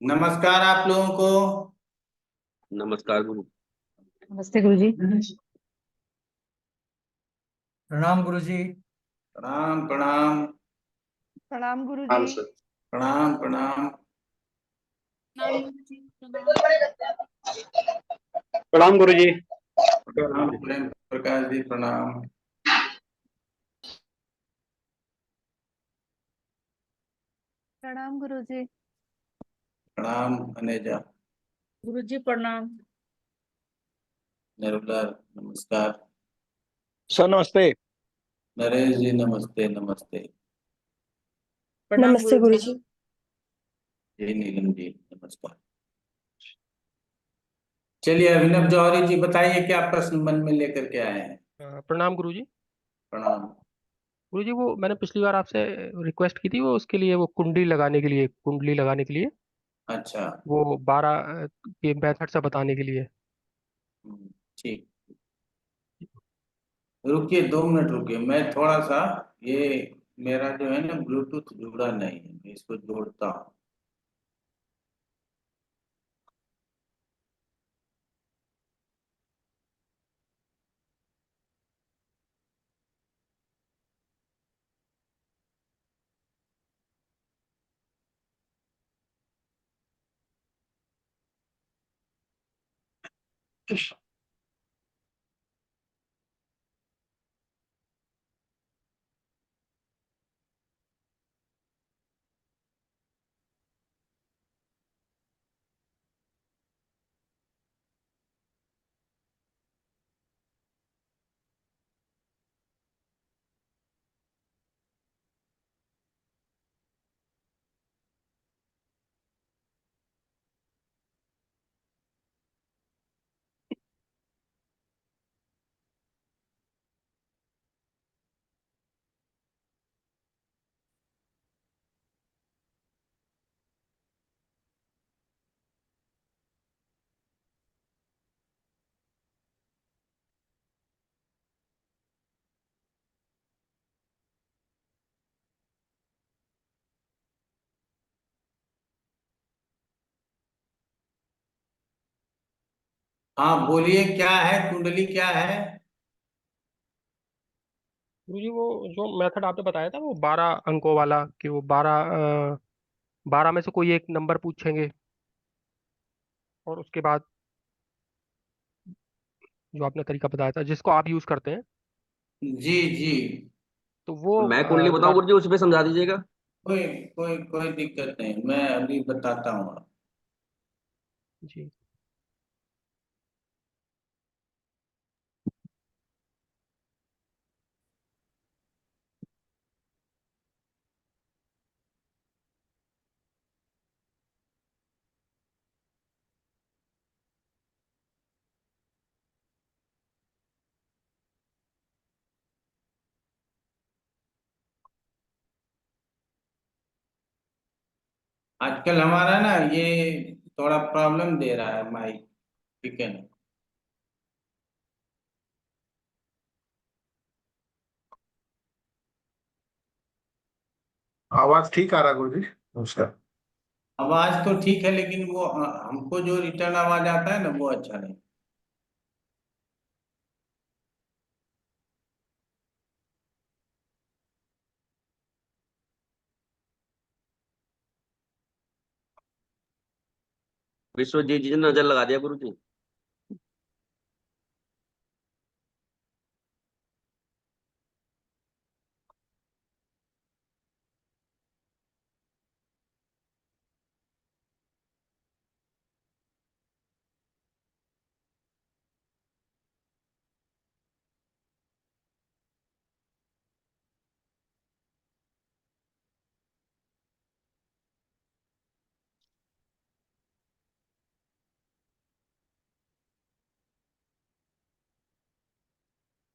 नमस्कार आप लोगों को। नमस्कार गुरु। नमस्ते गुरुजी। प्रणाम गुरुजी। प्रणाम प्रणाम। प्रणाम हाँ गुरुजी। सर। प्रणाम प्रणाम। प्रणाम गुरुजी। प्रणाम। प्रणाम गुरुजी। प्रणाम प्रेम प्रकाश जी प्रणाम। प्रणाम गुरुजी। प्रणाम अनेजा। गुरुजी प्रणाम। निर्मला नमस्कार। सर नमस्ते। नरेश जी नमस्ते नमस्ते। प्रणाम नमस्ते गुरुजी। गुरुजी। जी नीलम जी नमस्कार। चलिए अभिनव जौहरी जी बताइए क्या प्रश्न मन में लेकर के आए हैं। प्रणाम गुरुजी। प्रणाम। गुरुजी वो मैंने पिछली बार आपसे रिक्वेस्ट की थी, वो उसके लिए, वो कुंडली लगाने के लिए, अच्छा। वो 12 के मेथड से बताने के लिए। ठीक। रुकिए 2 मिनट रुकिए मैं थोड़ा सा ये मेरा जो है ना ब्लूटूथ जुड़ा नहीं है मैं इसको जोड़ता हूँ। हाँ बोलिए क्या है कुंडली क्या है। गुरुजी वो जो मेथड आपने बताया था, वो 12 अंकों वाला, कि वो 12 में से कोई एक नंबर पूछेंगे, और उसके बाद जो आपने तरीका बताया था जिसको आप यूज करते हैं, जी जी। तो वो मैं कुंडली बताऊं गुरुजी, उस पे समझा दीजिएगा। कोई कोई कोई दिक्कत नहीं मैं अभी बताता हूँ। जी। आजकल हमारा ना ये थोड़ा प्रॉब्लम दे रहा है माइक। ठीक है ना। आवाज ठीक आ रहा गुरुजी। नमस्कार। आवाज तो ठीक है लेकिन वो हमको जो रिटर्न आवाज आता है ना वो अच्छा नहीं। विश्वजीत जी ने नजर लगा दिया गुरुजी।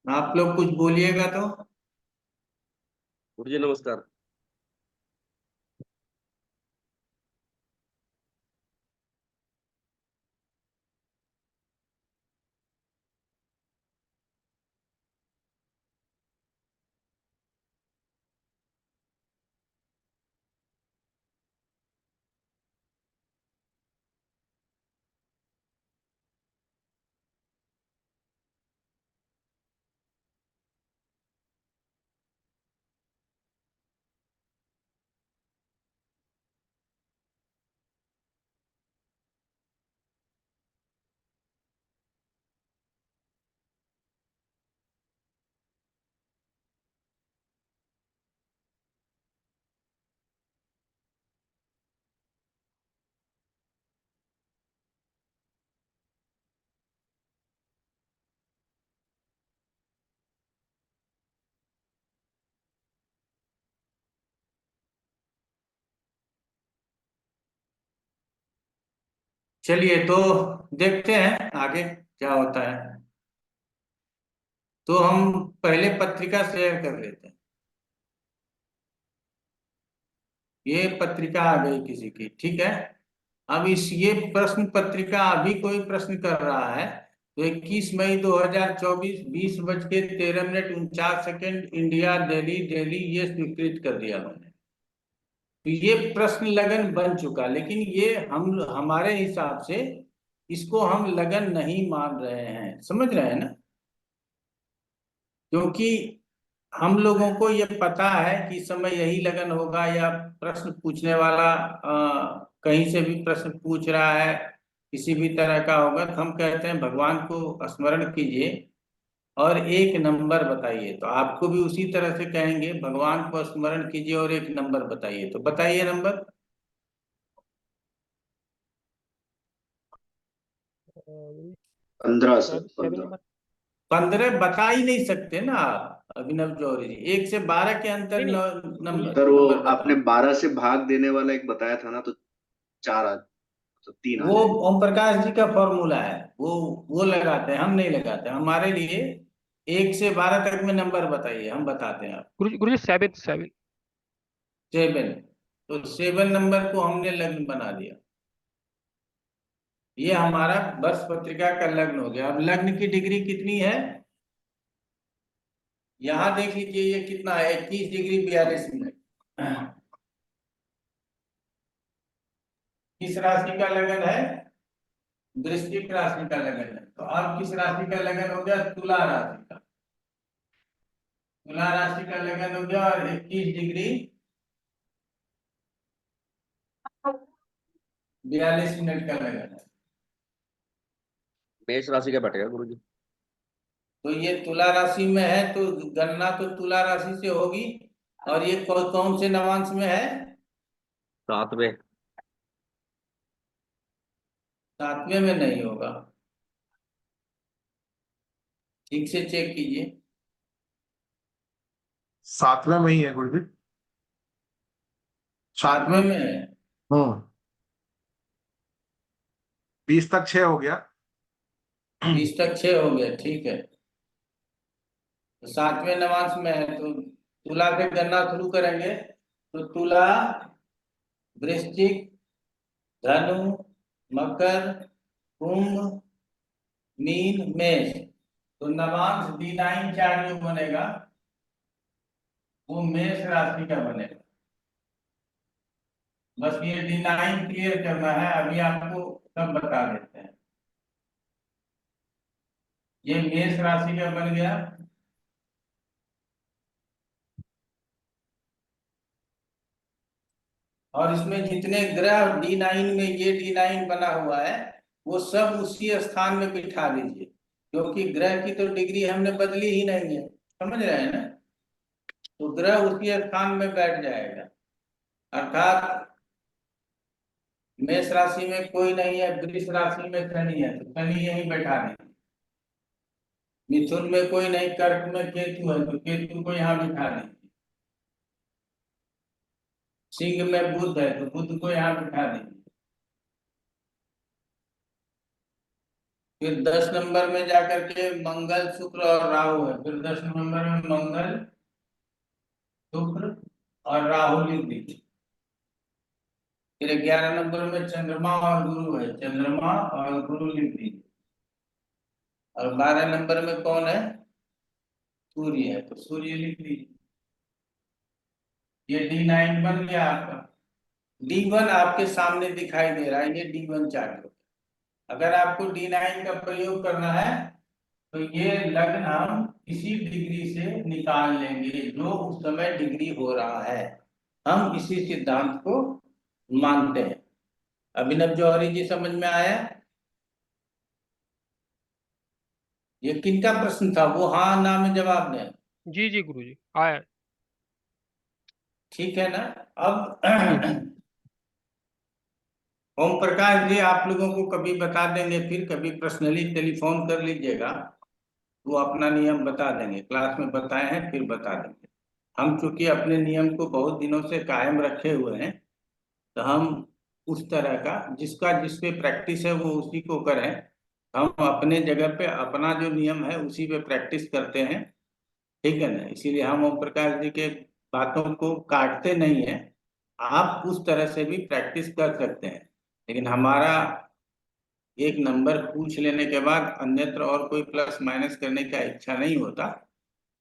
आप लोग कुछ बोलिएगा तो। गुरुजी नमस्कार। चलिए तो देखते हैं आगे क्या होता है। तो हम पहले पत्रिका शेयर कर लेते हैं। ये पत्रिका आ गई किसी की, ठीक है। अब इस ये प्रश्न पत्रिका अभी कोई प्रश्न कर रहा है तो 21 मई 2024 20:13:49 इंडिया दिल्ली दिल्ली ये स्वीकृत कर दिया मैंने। तो ये प्रश्न लगन बन चुका, लेकिन ये हम हमारे हिसाब से इसको हम लगन नहीं मान रहे हैं, समझ रहे हैं ना। क्योंकि हम लोगों को ये पता है कि इस समय यही लगन होगा, या प्रश्न पूछने वाला कहीं से भी प्रश्न पूछ रहा है किसी भी तरह का होगा, तो हम कहते हैं भगवान को स्मरण कीजिए और एक नंबर बताइए। तो आपको भी उसी तरह से कहेंगे, भगवान को स्मरण कीजिए और एक नंबर बताइए। तो बताइए नंबर। 15 से 7 नंबर। 15 बता ही नहीं सकते ना आप अभिनव जौहरी जी। 1 से 12 के अंतर नहीं, नहीं। नंबर सर वो नंबर आपने बताओ। 12 से भाग देने वाला एक बताया था ना, तो 4 आ, तो 3 आ वो जाए। ओम प्रकाश जी का फॉर्मूला है, वो लगाते हैं, हम नहीं लगाते। हमारे लिए 1 से 12 तक में नंबर बताइए, हम बताते हैं आप। गुरुजी 7। 7। तो 7 नंबर को हमने लग्न बना दिया। ये हमारा वर्ष पत्रिका का लग्न हो गया। अब लग्न की डिग्री कितनी है यहाँ देख लीजिए, ये कितना है, 21 डिग्री 42 मिनट। किस राशि का लगन है? वृश्चिक राशि का लगन है। तो अब किस राशि का लगन हो गया? तुला राशि का। तुला राशि का लगन हो गया और 21 डिग्री 42 मिनट का लगन है। मेष राशि का बैठेगा गुरुजी। तो ये तुला राशि में है, तो गणना तो तुला राशि से होगी। और ये कौन से नवांश में है? 7वें। 7वें में नहीं होगा, ठीक से चेक कीजिए। 7वें में ही है गुरु जी। 7वें में है। 20 तक 6 हो गया। 20 तक 6 हो गया, ठीक है। तो 7वें नवांश में है, तो तुला से गणना शुरू करेंगे। तो तुला, वृश्चिक, धनु, मकर, कुंभ, मीन, मेष। तो नवांश D9 चार्ट जो बनेगा वो मेष राशि का बनेगा। बस ये D9 क्लियर करना है, अभी आपको सब बता देते हैं। ये मेष राशि का बन गया। और इसमें जितने ग्रह D9 में, ये D9 बना हुआ है, वो सब उसी स्थान में बिठा लीजिए, क्योंकि ग्रह की तो डिग्री हमने बदली ही नहीं है, समझ रहे हैं ना। तो ग्रह उसी स्थान में बैठ जाएगा। अर्थात मेष राशि में कोई नहीं है, वृष राशि में शनि है, तो शनि यहीं बैठा दीजिए। मिथुन में कोई नहीं, कर्क में केतु है, तो केतु को यहाँ बिठा दीजिए। सिंह में बुध है, तो बुध को यहाँ बिठा दीजिए। फिर 10 नंबर में जाकर के मंगल, शुक्र और राहु है। फिर 10 नंबर में मंगल, शुक्र और राहु लिख दीजिए। फिर 11 नंबर में चंद्रमा और गुरु है, चंद्रमा और गुरु लिख दीजिए। और 12 नंबर में कौन है? सूर्य है, तो सूर्य लिख दीजिए। ये D9 बन गया आपका। D1 आपके सामने दिखाई दे रहा है, ये D1 चार्ट। अगर आपको D9 का प्रयोग करना है तो ये लग्न हम इसी डिग्री से निकाल लेंगे जो उस समय डिग्री हो रहा है। हम इसी सिद्धांत को मानते हैं। अभिनव जौहरी जी समझ में आया? ये किनका प्रश्न था? वो हाँ ना में जवाब दें। जी गुरुजी आया। ठीक है ना। अब ओम प्रकाश जी आप लोगों को कभी बता देंगे, फिर कभी पर्सनली टेलीफोन कर लीजिएगा, वो अपना नियम बता देंगे। क्लास में बताए हैं, फिर बता देंगे। हम चूंकि अपने नियम को बहुत दिनों से कायम रखे हुए हैं, तो हम उस तरह का जिसका जिस पे प्रैक्टिस है वो उसी को करें। हम अपने जगह पे अपना जो नियम है उसी पे प्रैक्टिस करते हैं, ठीक है ना। इसीलिए हम ओम प्रकाश जी के बातों को काटते नहीं है। आप उस तरह से भी प्रैक्टिस कर सकते हैं, लेकिन हमारा एक नंबर पूछ लेने के बाद अन्यत्र और कोई प्लस माइनस करने का इच्छा नहीं होता,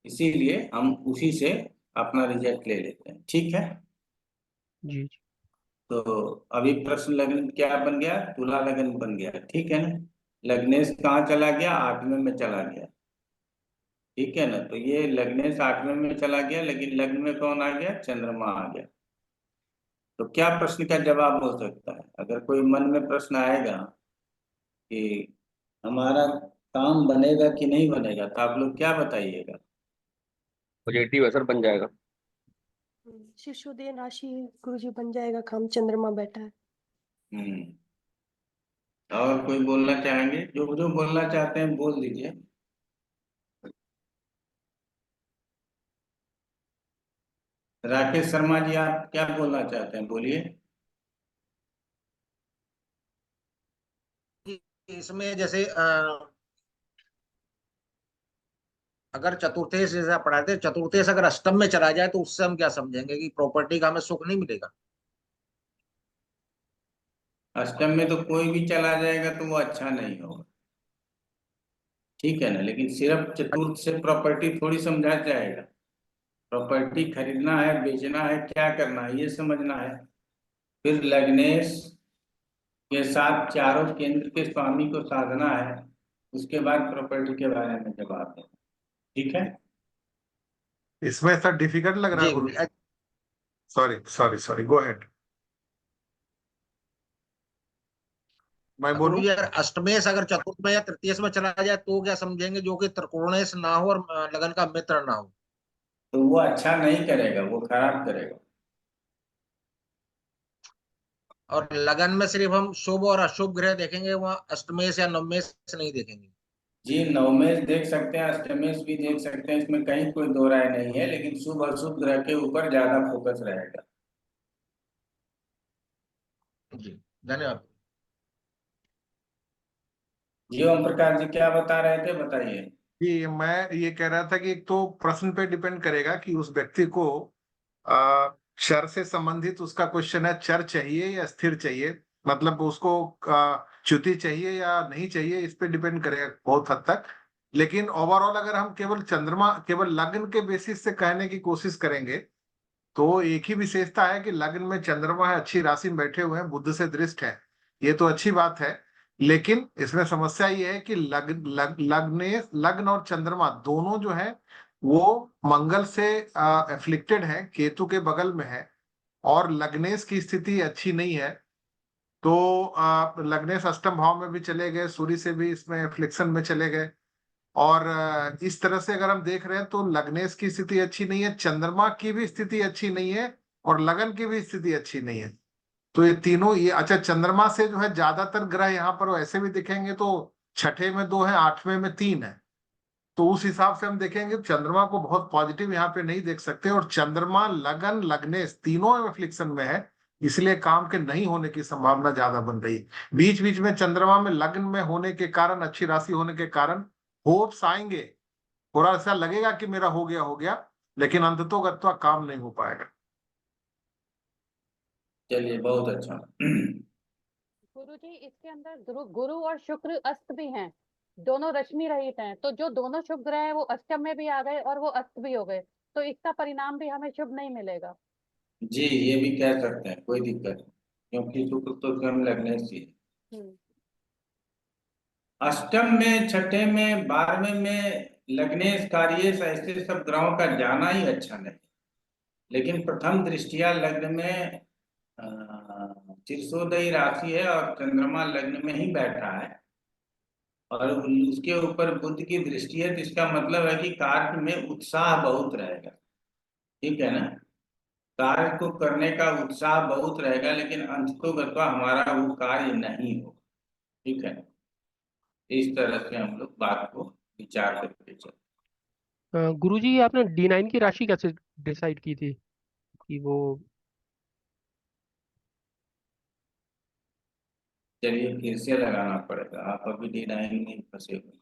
इसीलिए हम उसी से अपना रिजल्ट ले लेते हैं, ठीक है। जी जी। तो अभी प्रश्न लग्न क्या बन गया, तुला लग्न बन गया, ठीक है ना। लग्नेश कहाँ चला गया, 8वें में चला गया, ठीक है ना। तो ये लग्नेश 8वें में चला गया, लेकिन लग्न में कौन आ गया, चंद्रमा आ गया। तो क्या प्रश्न का जवाब हो सकता है, अगर कोई मन में प्रश्न आएगा कि हमारा काम बनेगा कि नहीं बनेगा, तो आप लोग क्या बताइएगा। पॉजिटिव असर बन जाएगा। शिशुदेन राशि गुरुजी बन जाएगा, काम चंद्रमा बैठा है। और कोई बोलना चाहेंगे, जो जो बोलना चाहते हैं बोल दीजिए। राकेश शर्मा जी, आप क्या बोलना चाहते हैं, बोलिए। इसमें जैसे अगर चतुर्थेश जैसा पढ़ाते हैं, चतुर्थेश अगर अष्टम में चला जाए तो उससे हम क्या समझेंगे कि प्रॉपर्टी का हमें सुख नहीं मिलेगा। अष्टम में तो कोई भी चला जाएगा तो वो अच्छा नहीं होगा, ठीक है ना। लेकिन सिर्फ चतुर्थ से प्रॉपर्टी थोड़ी समझा जाएगा। प्रॉपर्टी खरीदना है, बेचना है, क्या करना है, ये समझना है। फिर लग्नेश के साथ चारों केंद्र के स्वामी को साधना है, उसके बाद प्रॉपर्टी के बारे में जवाब देना, ठीक है। इसमें ऐसा डिफिकल्ट लग रहा है जी गुरु। Sorry sorry sorry, go ahead. मैं गुरु बोलूं? जी, अगर अष्टमेश अगर चतुर्थ में या तृतीयश में चला जाए तो क्या समझेंगे, जो कि त्रिकोणेश ना हो और लगन का मित्र ना हो। तो वो अच्छा नहीं करेगा, वो खराब करेगा। और लगन में सिर्फ हम शुभ और अशुभ ग्रह देखेंगे, वहां अष्टमेश या नवमेश नहीं देखेंगे। जी, नवमेश देख सकते हैं, अष्टमेश भी देख सकते हैं, इसमें कहीं कोई दो राय नहीं है, लेकिन शुभ अशुभ ग्रह के ऊपर ज्यादा फोकस रहेगा। जी, धन्यवाद। जी ओम प्रकाश जी, क्या बता रहे थे, बताइए। कि मैं ये कह रहा था कि एक तो प्रश्न पे डिपेंड करेगा कि उस व्यक्ति को चर से संबंधित उसका क्वेश्चन है, चर चाहिए या स्थिर चाहिए, मतलब उसको च्युति चाहिए या नहीं चाहिए, इस पे डिपेंड करेगा बहुत हद तक। लेकिन ओवरऑल अगर हम केवल चंद्रमा, केवल लग्न के बेसिस से कहने की कोशिश करेंगे तो एक ही विशेषता है कि लग्न में चंद्रमा है, अच्छी राशि में बैठे हुए हैं, बुध से दृष्ट है, ये तो अच्छी बात है। लेकिन इसमें समस्या ये है कि लग्न और चंद्रमा दोनों जो है वो मंगल से एफ्लिक्टेड है, केतु के बगल में है, और लग्नेश की स्थिति अच्छी नहीं है। तो लग्नेश अष्टम भाव में भी चले गए, सूर्य से भी इसमें एफ्लिक्शन में चले गए, और इस तरह से अगर हम देख रहे हैं तो लग्नेश की स्थिति अच्छी नहीं है, चंद्रमा की भी स्थिति अच्छी नहीं है, और लगन की भी स्थिति अच्छी नहीं है। तो ये तीनों, ये अच्छा, चंद्रमा से जो है ज्यादातर ग्रह यहाँ पर वैसे भी दिखेंगे तो छठे में 2 है, 8वें में 3 है। तो उस हिसाब से हम देखेंगे चंद्रमा को बहुत पॉजिटिव यहाँ पे नहीं देख सकते, और चंद्रमा लगन लग्नेश तीनों एफ्लिक्शन में है, इसलिए काम के नहीं होने की संभावना ज्यादा बन रही है। बीच बीच में चंद्रमा में लग्न में होने के कारण, अच्छी राशि होने के कारण होप्स आएंगे, थोड़ा सा लगेगा कि मेरा हो गया, लेकिन अंततोगत्वा काम नहीं हो पाएगा। चलिए, बहुत अच्छा। गुरु जी, इसके अंदर गुरु और शुक्र अस्त भी हैं, दोनों रश्मि रहित हैं, तो जो दोनों शुभ ग्रह है वो अष्टम में भी आ गए और वो अस्त भी हो गए, तो इसका परिणाम भी हमें शुभ नहीं मिलेगा। जी, ये भी कह सकते हैं, कोई दिक्कत नहीं, क्योंकि शुक्र तो स्वयं लग्नेश ही है। अष्टम में, छठे में, 12वें में लग्नेश कार्येश ऐसे सब ग्रहों का जाना ही अच्छा नहीं। लेकिन प्रथम दृष्टिया लग्न में चिरसोदयी राशि है और चंद्रमा लग्न में ही बैठा है, और उसके ऊपर बुध की दृष्टि है, तो इसका मतलब है कि कार्य में उत्साह बहुत रहेगा, ठीक है ना। कार्य को करने का उत्साह बहुत रहेगा, लेकिन अंततोगत्वा हमारा वो कार्य नहीं होगा, ठीक है। इस तरह से हम लोग बात को विचार करके चलते। गुरु जी, आपने D9 की राशि कैसे डिसाइड की थी कि वो चलिए फिर से लगाना पड़ेगा, आप अभी D9 में फंसे हुए।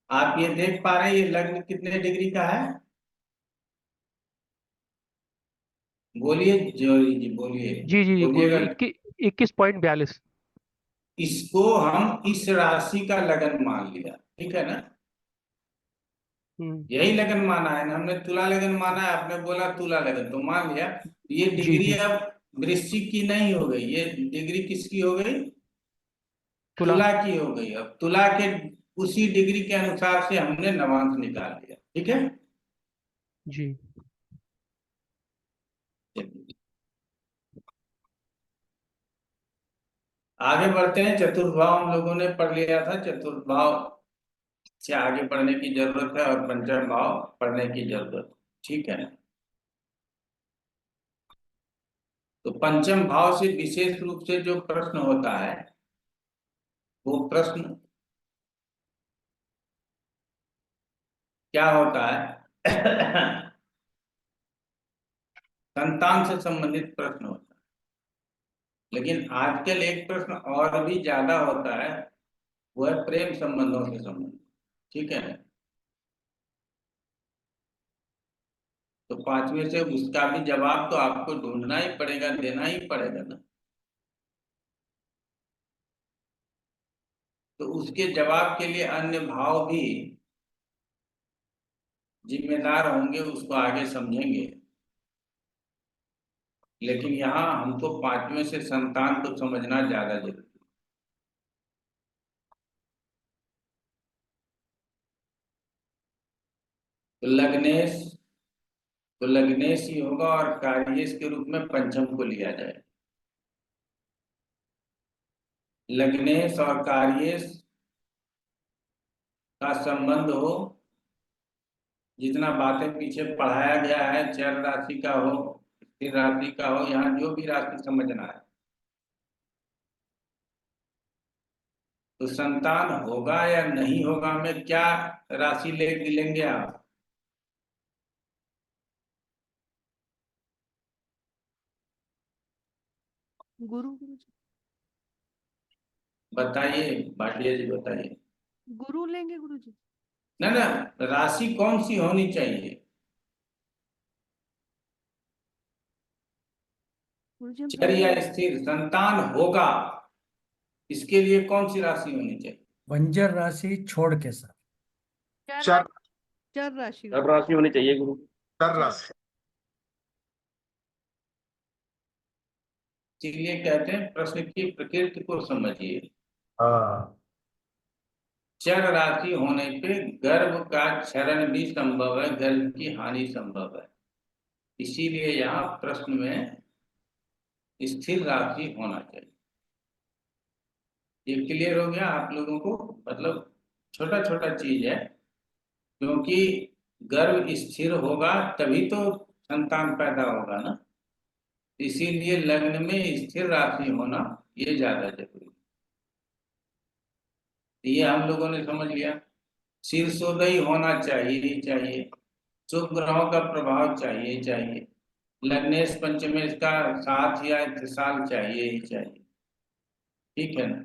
आप ये देख पा रहे हैं ये लग्न कितने डिग्री का है? बोलिए जोरी जी, बोलिए जी जी जी गुरु बोलिएगा। जी 21.42। इसको हम इस राशि का लगन मान लिया, ठीक है ना? यही लगन माना है ना हमने, तुला लगन माना है, आपने बोला तुला लगन तो मान लिया। ये जी डिग्री जी अब वृश्चिक की नहीं हो गई, ये डिग्री किसकी हो गई? तुला। तुला की हो गई। अब तुला के उसी डिग्री के अनुसार से हमने नवांश निकाल लिया, ठीक है? जी चलिए आगे बढ़ते हैं। चतुर्थ भाव हम लोगों ने पढ़ लिया था, चतुर्थ भाव से आगे पढ़ने की जरूरत है और पंचम भाव पढ़ने की जरूरत है, ठीक है? तो पंचम भाव से विशेष रूप से जो प्रश्न होता है वो प्रश्न क्या होता है? संतान से संबंधित प्रश्न होता है। लेकिन आजकल एक प्रश्न और भी ज्यादा होता है, वो है प्रेम संबंधों से संबंधित, ठीक है? तो पांचवें से उसका भी जवाब तो आपको ढूंढना ही पड़ेगा, देना ही पड़ेगा ना। तो उसके जवाब के लिए अन्य भाव भी जिम्मेदार होंगे, उसको आगे समझेंगे। लेकिन यहाँ हमको पांचवें से संतान को समझना ज्यादा जरूरी है। तो लग्नेश ही होगा और कार्येश के रूप में पंचम को लिया जाए। लग्नेश और कार्येश का संबंध हो, जितना बातें पीछे पढ़ाया गया है, चर राशि का हो, स्थिर राशि का हो, यहाँ जो भी राशि समझना है, तो संतान होगा या नहीं होगा में क्या राशि लेंगे आप? गुरु गुरुजी बताइए भाटिया जी, बताइए। गुरु लेंगे गुरुजी। ना ना, राशि कौन सी होनी चाहिए? गुरुजी हम चर या स्थिर? संतान होगा इसके लिए कौन सी राशि होनी चाहिए? बंजर राशि छोड़ के सर। चर चर राशि सब राशि होनी चाहिए गुरु। चर राशि। इसीलिए कहते हैं प्रश्न की प्रकृति को समझिए। हाँ, चर राशि होने पे गर्भ का क्षरण भी संभव है, गर्भ की हानि संभव है। इसीलिए यहाँ प्रश्न में स्थिर राशि होना चाहिए। ये क्लियर हो गया आप लोगों को? मतलब छोटा छोटा चीज है, क्योंकि गर्भ स्थिर होगा तभी तो संतान पैदा होगा ना। इसीलिए लग्न में स्थिर राशि होना ये ज्यादा जरूरी है। ये हम लोगों ने समझ लिया। शीर्षोदय होना चाहिए ही चाहिए, शुभ ग्रहों का प्रभाव चाहिए ही चाहिए, लग्नेश पंचमेश का साथ या इत्तिसाल चाहिए ही चाहिए, ठीक है ना?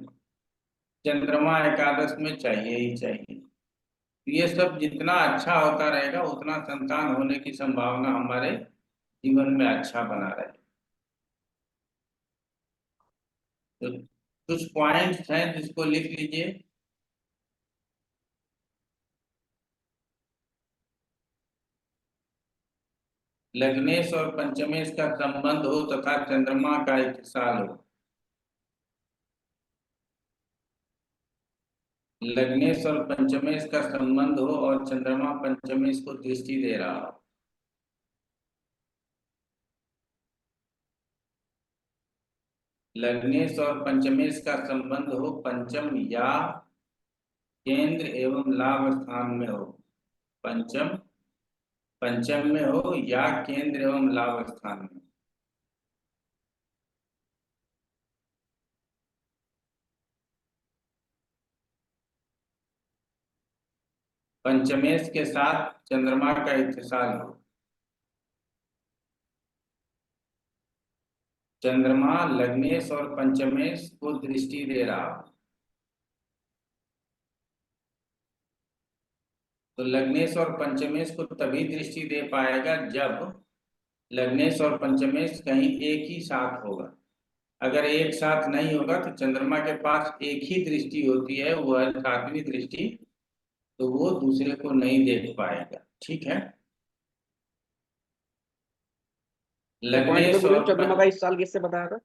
चंद्रमा एकादश में चाहिए ही चाहिए। ये सब जितना अच्छा होता रहेगा उतना संतान होने की संभावना हमारे जीवन में अच्छा बना रहे। तो कुछ पॉइंट्स हैं जिसको लिख लीजिए। लग्नेश और पंचमेश का संबंध हो तथा चंद्रमा का इत्तिसाल हो। लग्नेश और पंचमेश का संबंध हो और चंद्रमा पंचमेश को दृष्टि दे रहा हो। लग्नेश और पंचमेश का संबंध हो, पंचम या केंद्र एवं लाभ स्थान में हो। पंचम में हो या केंद्र एवं लाभ स्थान में। पंचमेश के साथ चंद्रमा का इत्तिसाल हो। चंद्रमा लग्नेश और पंचमेश को दृष्टि दे रहा हो। तो लग्नेश और पंचमेश को तभी दृष्टि दे पाएगा जब लग्नेश और पंचमेश कहीं एक ही साथ होगा। अगर एक साथ नहीं होगा तो चंद्रमा के पास एक ही दृष्टि होती है, वह सातवीं दृष्टि, तो वो दूसरे को नहीं देख पाएगा। ठीक है। पॉइंट में लग्नेश गुरु और चंद्रमा का इस साल किससे बताया था?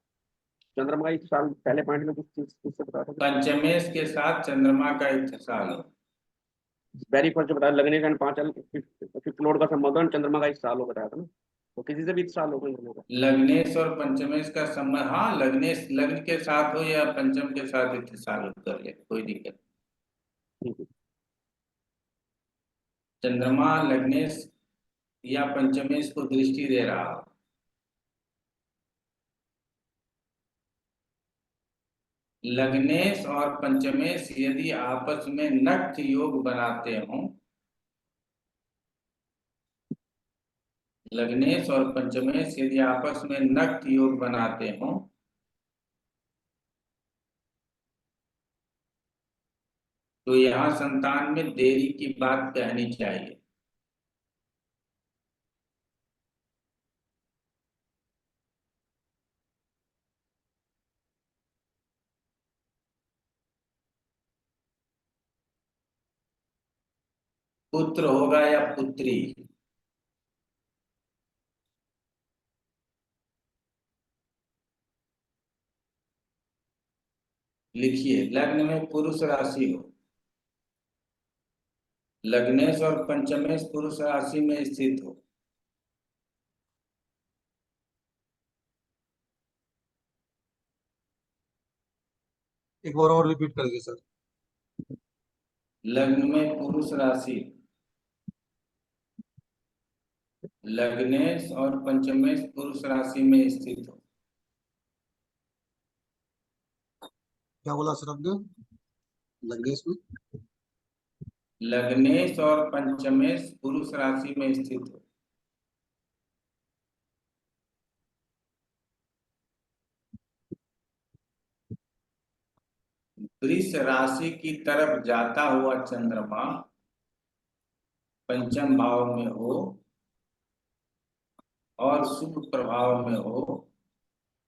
चंद्रमा का इस साल पहले पॉइंट में किससे बताया था? पंचमेश के साथ चंद्रमा का इत्तिसाल हो। वेरी फर्स्ट बताया लग्नेश एंड पांच फिफ्थ लॉर्ड का संबंध चंद्रमा का इस साल हो बताया था ना, तो किसी से भी इस साल होगा इन दोनों का। लग्नेश और पंचमेश का संबंध, हाँ, लग्नेश लग्न के साथ हो या पंचम के साथ इत्तिसाल हो कर ले, कोई दिक्कत नहीं। ठीक है। चंद्रमा लग्नेश या पंचमेश को दृष्टि दे रहा हो। लग्नेश और पंचमेश यदि आपस में नक्ष योग बनाते हों, लग्नेश और पंचमेश यदि आपस में नक्ष योग बनाते हों, तो यहाँ संतान में देरी की बात कहनी चाहिए। पुत्र होगा या पुत्री, लिखिए। लग्न में पुरुष राशि हो, लग्नेश और पंचमेश पुरुष राशि में स्थित हो, एक बार और रिपीट करिए सर। लग्न में पुरुष राशि, लग्नेश और पंचमेश पुरुष राशि में स्थित हो। क्या बोला सर आपने? लग्नेश में लग्नेश और पंचमेश पुरुष राशि में स्थित हो। वृष राशि की तरफ जाता हुआ चंद्रमा पंचम भाव में हो और शुभ प्रभाव में हो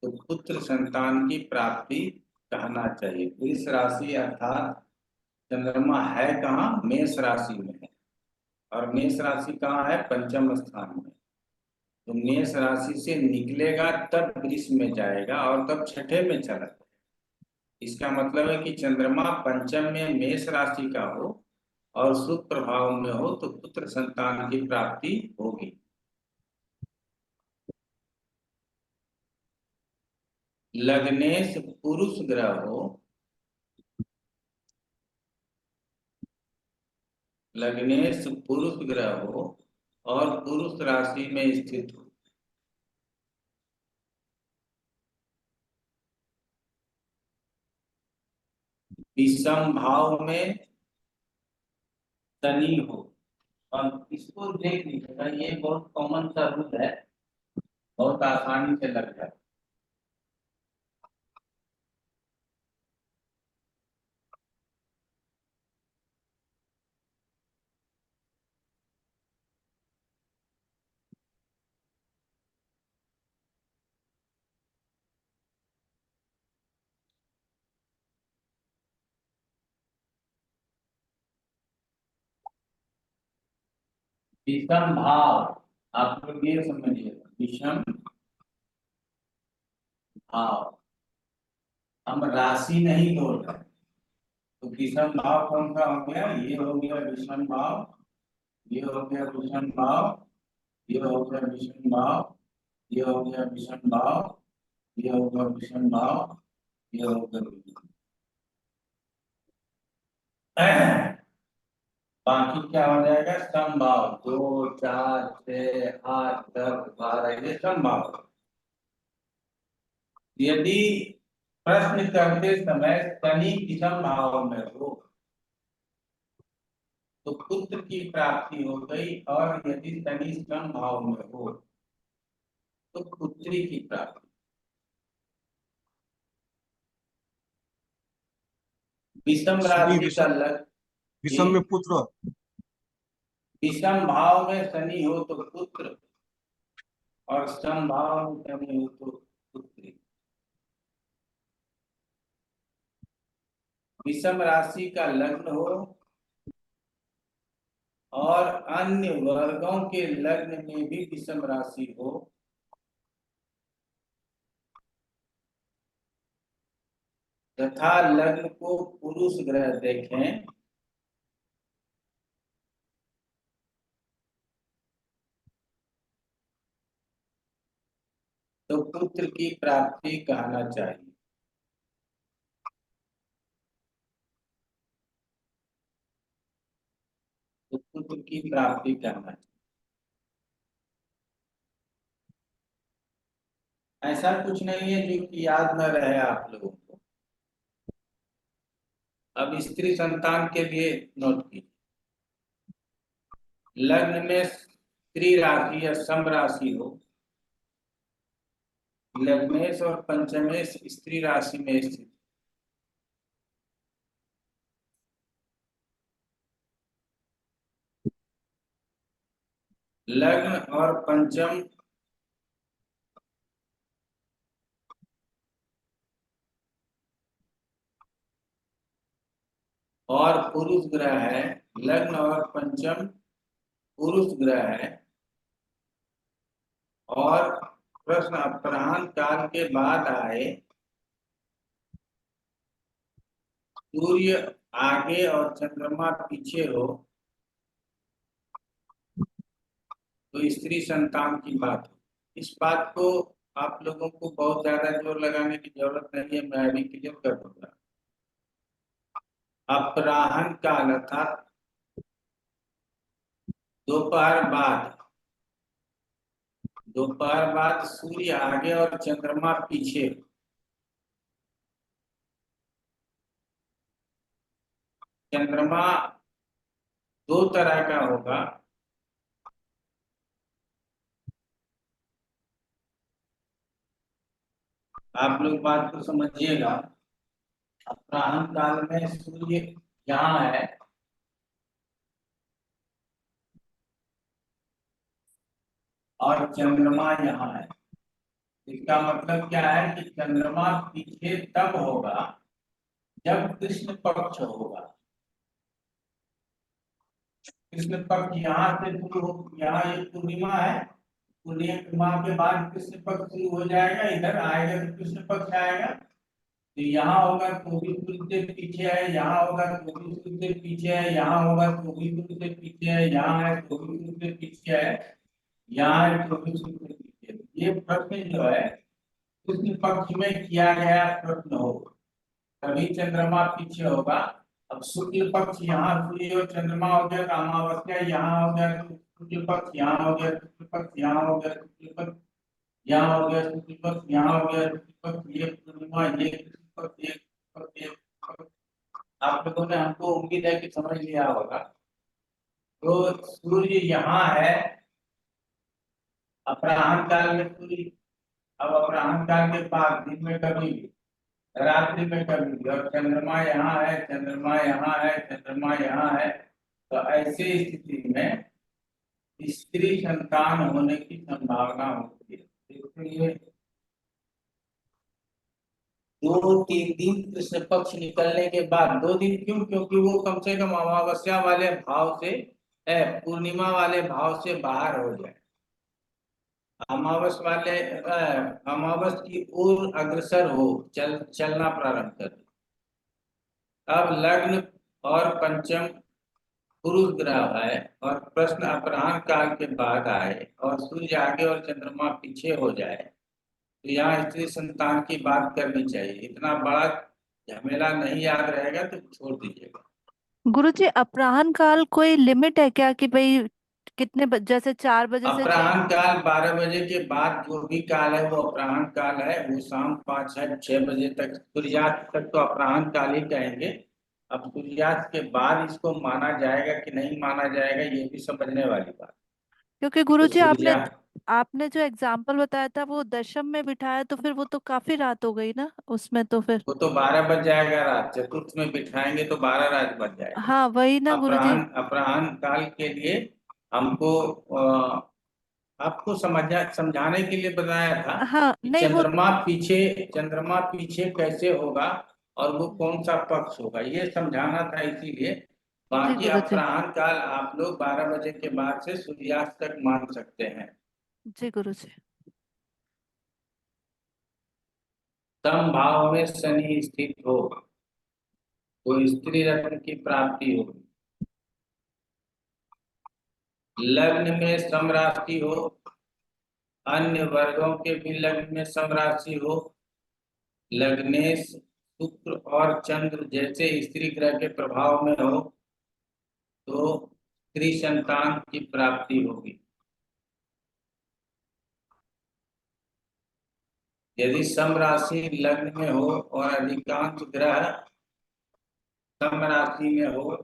तो पुत्र संतान की प्राप्ति कहना चाहिए। वृष राशि अर्थात चंद्रमा है कहाँ? मेष राशि में है, और मेष राशि कहाँ है? पंचम स्थान में। तो मेष राशि से निकलेगा तब वृष में जाएगा और तब छठे में चला जाएगा। इसका मतलब है कि चंद्रमा पंचम में मेष राशि का हो और शुभ प्रभाव में हो तो पुत्र संतान की प्राप्ति होगी। लग्नेश पुरुष ग्रह हो, लग्नेश पुरुष ग्रह हो और पुरुष राशि में स्थित हो, विषम भाव में शनि हो, और इसको देख लीजिएगा, ये बहुत कॉमन सा रूल है, बहुत आसानी से लग जाए। विषम भाव, आप लोग ये समझिएगा, विषम भाव, हम राशि नहीं बोल रहे। तो विषम भाव कौन सा हो गया? ये हो गया विषम भाव, ये हो गया विषम भाव, ये हो गया विषम भाव, ये हो गया विषम भाव, ये हो गया विषम भाव, ये हो गया विषम भाव। बाकी क्या हो जाएगा? समभाव, 2, 4, 6, 8, 10, 12, ये समभाव। यदि प्रश्न करते समय शनि विषम भाव में हो तो पुत्र की प्राप्ति हो गई, और यदि शनि सम भाव में हो तो पुत्री की प्राप्ति। विषम राशि का लग्न, विषम में पुत्र, विषम भाव में शनि हो तो पुत्र, और सम भाव में शनि हो तो पुत्री। विषम राशि का लग्न हो और अन्य वर्गों के लग्न में भी विषम राशि हो, तथा लग्न को पुरुष ग्रह देखें, तो पुत्र की प्राप्ति कहना चाहिए। तो पुत्र की प्राप्ति कहना चाहिए। ऐसा कुछ नहीं है जो कि याद न रहे आप लोगों को। अब स्त्री संतान के लिए नोट कीजिए, लग्न में स्त्री राशि या सम राशि हो, लग्नेश और पंचमेश स्त्री राशि में स्थित, लग्न और पंचम और पुरुष ग्रह है, लग्न और पंचम पुरुष ग्रह है, और प्रश्न अपराह्न काल के बाद आए, सूर्य आगे और चंद्रमा पीछे हो, तो स्त्री संतान की बात हो। इस बात को आप लोगों को बहुत ज्यादा जोर लगाने की जरूरत नहीं है, मैं अभी क्लियर कर दूंगा। अपराह्न काल अर्थात दोपहर बाद सूर्य आगे और चंद्रमा पीछे। चंद्रमा दो तरह का होगा, आप लोग बात को समझिएगा। अपराह्न काल में सूर्य यहाँ है और चंद्रमा यहाँ है। इसका मतलब क्या है कि चंद्रमा पीछे तब होगा जब कृष्ण पक्ष होगा। कृष्ण पक्ष यहाँ से शुरू हो, यहाँ एक पूर्णिमा है, पूर्णिमा के बाद कृष्ण पक्ष शुरू हो जाएगा, इधर आएगा तो कृष्ण पक्ष आएगा। तो यहाँ होगा तो भी सूर्य से पीछे है, यहाँ होगा तो भी सूर्य से पीछे है, यहाँ होगा तो भी सूर्य से पीछे है, यहाँ है तो भी सूर्य से पीछे है, यहाँ है तो भी सूर्य से पीछे है। ये प्रश्न जो है कृष्ण पक्ष में किया गया प्रश्न होगा, तभी चंद्रमा पीछे होगा। अब शुक्ल पक्ष यहाँ सूर्य और चंद्रमा हो गया, तो अमावस्या यहाँ हो गया, तो शुक्ल पक्ष यहाँ हो गया, शुक्ल पक्ष यहाँ हो गया, शुक्ल पक्ष यहाँ हो गया, शुक्ल पक्ष यहाँ हो गया, शुक्ल पक्ष ये पूर्णिमा ये कृष्ण पक्ष ये पक्ष ये पक्ष। आप लोगों ने, हमको उम्मीद है कि समझ लिया होगा। तो सूर्य यहाँ है अपराह्न काल में सूर्य, अब अपराह्न काल के बाद दिन में कभी रात्रि में कभी, और चंद्रमा यहाँ है, चंद्रमा यहाँ है, चंद्रमा यहाँ है। तो ऐसी स्थिति में स्त्री संतान होने की संभावना होती है। इसलिए 2-3 दिन कृष्ण पक्ष निकलने के बाद, 2 दिन क्यों, क्योंकि वो कम से कम अमावस्या वाले भाव से पूर्णिमा वाले भाव से बाहर हो जाए, अमावस की ओर अग्रसर हो, चलना प्रारंभ कर। अब लग्न और पंचम पुरुष ग्रह है और प्रश्न अपराह्न काल के बाद आए और सूर्य आगे और चंद्रमा पीछे हो जाए, तो यहाँ स्त्री संतान की बात करनी चाहिए। इतना बड़ा झमेला नहीं याद रहेगा तो छोड़ दीजिएगा। गुरुजी अपराह्न काल कोई लिमिट है क्या कि भाई कितने जैसे 4 बजे से अपराह्न काल 12 बजे के बाद जो भी काल है वो अपराह्न काल है। वो शाम 5-6 बजे तक, सूर्यास्त तक तो अपराह्न काल ही कहेंगे। अब सूर्यास्त के बाद इसको माना जाएगा कि नहीं माना जाएगा, ये भी समझने वाली बात। क्योंकि तो गुरुजी आपने सूर्या आपने जो एग्जाम्पल बताया था वो दशम में बिठाया, तो फिर वो तो काफी रात हो गई ना उसमें तो फिर। वो तो 12 बज जाएगा रात, चतुर्थ में बिठाएंगे तो 12 रात बज जाएगा। हाँ वही ना गुरुजी। अपराह्न काल के लिए हमको आपको समझाने के लिए बताया था हाँ कि नहीं वो। चंद्रमा पीछे कैसे होगा और वो कौन सा पक्ष होगा, ये समझाना था इसीलिए। जी बाकी गुरुजी। अपराह्न काल आप लोग 12 बजे के बाद से सूर्यास्त तक मान सकते हैं। जी गुरुजी। सम भाव में शनि स्थित हो तो स्त्री रत्न की प्राप्ति होगी। लग्न में सम राशि हो, अन्य वर्गों के भी लग्न में सम राशि हो, लग्नेश शुक्र और चंद्र जैसे स्त्री ग्रह के प्रभाव में हो तो स्त्री संतान की प्राप्ति होगी। यदि सम राशि लग्न में हो और अधिकांश ग्रह सम राशि में हो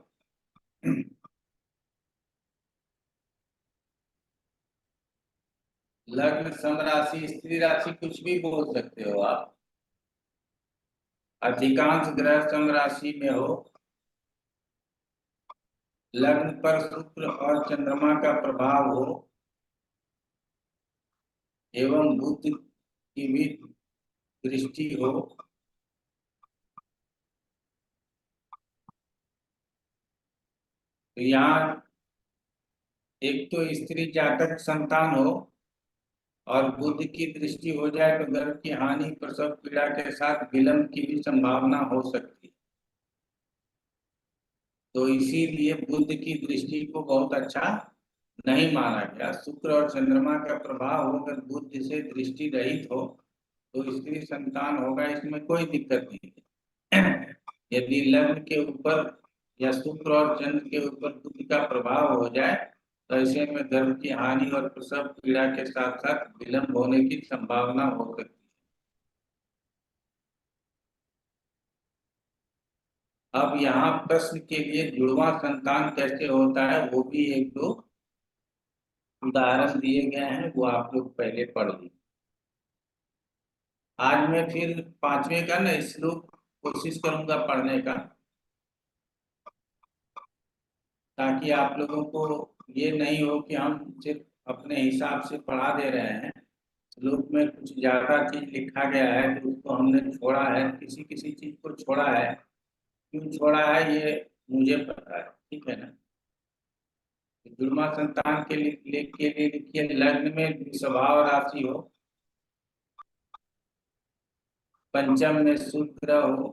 लग्न सम राशि स्त्री राशि कुछ भी बोल सकते हो आप, अधिकांश ग्रह सम राशि में हो, लग्न पर शुक्र और चंद्रमा का प्रभाव हो एवं बुध की भी दृष्टि हो तो यहाँ एक तो स्त्री जातक संतान हो और बुध की दृष्टि हो जाए तो गर्भ की हानि, प्रसव पीड़ा के साथ विलंब की भी संभावना हो सकती है। तो इसीलिए बुध की दृष्टि को बहुत अच्छा नहीं माना गया। शुक्र और चंद्रमा का प्रभाव होकर बुध से दृष्टि रहित हो तो स्त्री संतान होगा, इसमें कोई दिक्कत नहीं है। यदि लग्न के ऊपर या शुक्र और चंद्र के ऊपर बुध का प्रभाव हो जाए तो ऐसे में गर्भ की हानि और प्रसव पीड़ा के साथ साथ विलंब होने की संभावना हो सकती है। अब यहाँ प्रश्न के लिए जुड़वा संतान कैसे होता है वो भी एक दो उदाहरण दिए गए हैं, वो आप लोग पहले पढ़ लीजिए। आज मैं फिर 5वें का ना श्लोक कोशिश करूंगा पढ़ने का, ताकि आप लोगों को ये नहीं हो कि हम सिर्फ अपने हिसाब से पढ़ा दे रहे हैं। श्लोक में कुछ ज्यादा चीज लिखा गया है तो उसको हमने छोड़ा है, किसी किसी चीज को छोड़ा है, क्यों छोड़ा है ये मुझे पता है, ठीक है ना। जुड़वा संतान के लिए लिखिए लग्न में स्वभाव राशि हो, पंचम में शुक्र हो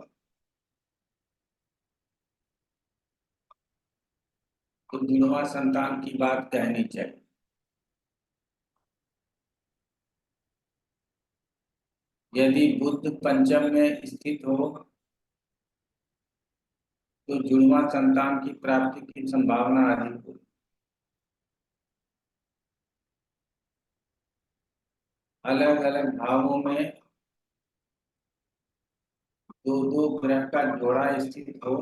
तो जुड़वा संतान की बात कहनी चाहिए। यदि बुध पंचम में स्थित हो तो जुड़वा संतान की प्राप्ति की संभावना अधिक होगी। अलग अलग भावों में दो दो ग्रह का जोड़ा स्थित हो,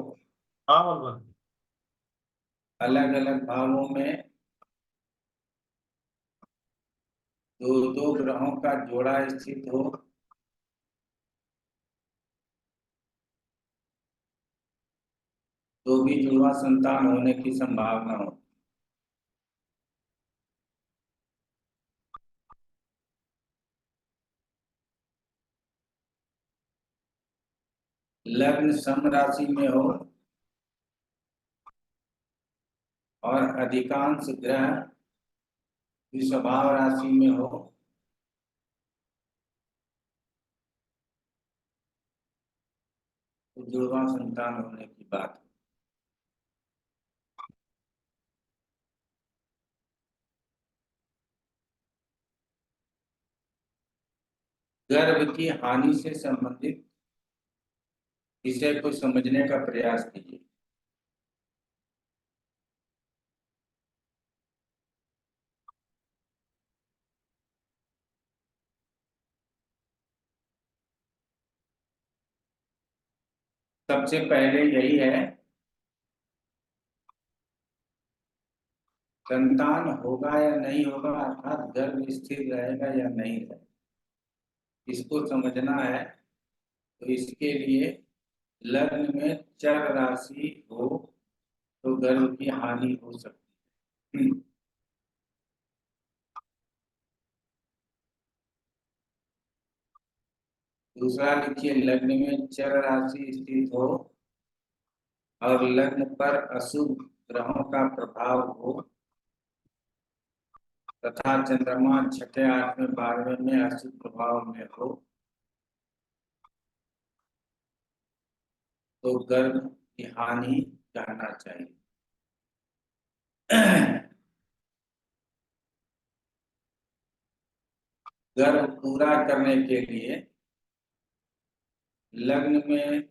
अलग अलग भावों में दो दो ग्रहों का जोड़ा स्थित हो तो भी जुड़वा संतान होने की संभावना हो। लग्न सम राशि में हो और अधिकांश ग्रह स्वभाव राशि में हो तो जुड़वा संतान होने की बात। गर्भ की हानि से संबंधित विषय को समझने का प्रयास कीजिए। सबसे पहले यही है संतान होगा या नहीं होगा, अर्थात गर्भ स्थिर रहेगा या नहीं रहेगा, इसको समझना है। तो इसके लिए लग्न में चर राशि हो तो गर्भ की हानि हो सकती है। दूसरा लिखिए, लग्न में चर राशि स्थित हो और लग्न पर अशुभ ग्रहों का प्रभाव हो तथा चंद्रमा 6, 8, 12 में अशुभ प्रभाव में हो तो गर्भ की हानि कहना चाहिए। गर्भ पूरा करने के लिए लग्न में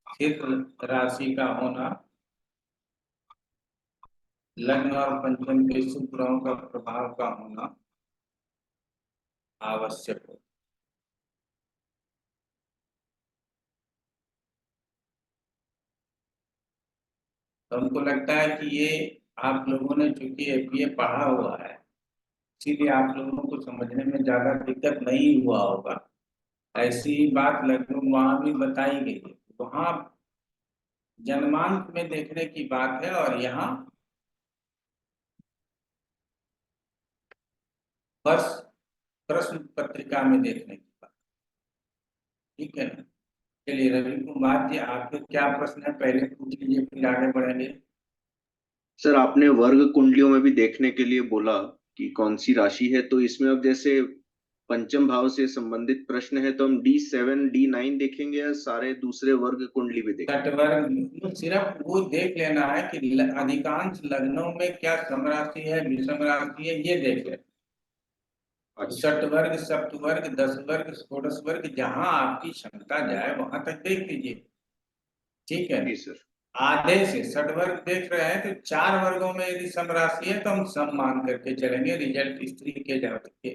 स्थित राशि का होना, लग्न और पंचम के शुभ ग्रहों का प्रभाव का होना आवश्यक है। तो हमको लगता है कि ये आप लोगों ने चूंकि ये पढ़ा हुआ है, इसीलिए आप लोगों को समझने में ज्यादा दिक्कत नहीं हुआ होगा। ऐसी ही बात लगभग वहां भी बताई गई है। वहां जन्मांक में देखने की बात है और यहाँ बस प्रश्न पत्रिका में देखने की बात। ठीक है ना? चलिए रवि कुमार जी, आपके क्या प्रश्न है पहले पूछ लीजिए, फिर आगे बढ़ेंगे। सर, आपने वर्ग कुंडलियों में भी देखने के लिए बोला कि कौन सी राशि है, तो इसमें अब जैसे पंचम भाव से संबंधित प्रश्न है तो हम D7 D9 देखेंगे या सारे दूसरे वर्ग कुंडली भी देखेंगे? छठवर्ग सिर्फ वो देख लेना है कि अधिकांश लग्नों में क्या सम राशि है, विषम राशि है, ये देख लेना। षटवर्ग, सप्तवर्ग, 10 वर्ग, षोडश वर्ग, जहां आपकी क्षमता जाए वहां तक देख लीजिए। ठीक है, जी सर। आधे से षटवर्ग देख रहे हैं तो 4 वर्गों में यदि सम राशि है तो हम सम मान करके चलेंगे, रिजल्ट स्त्री के जातक के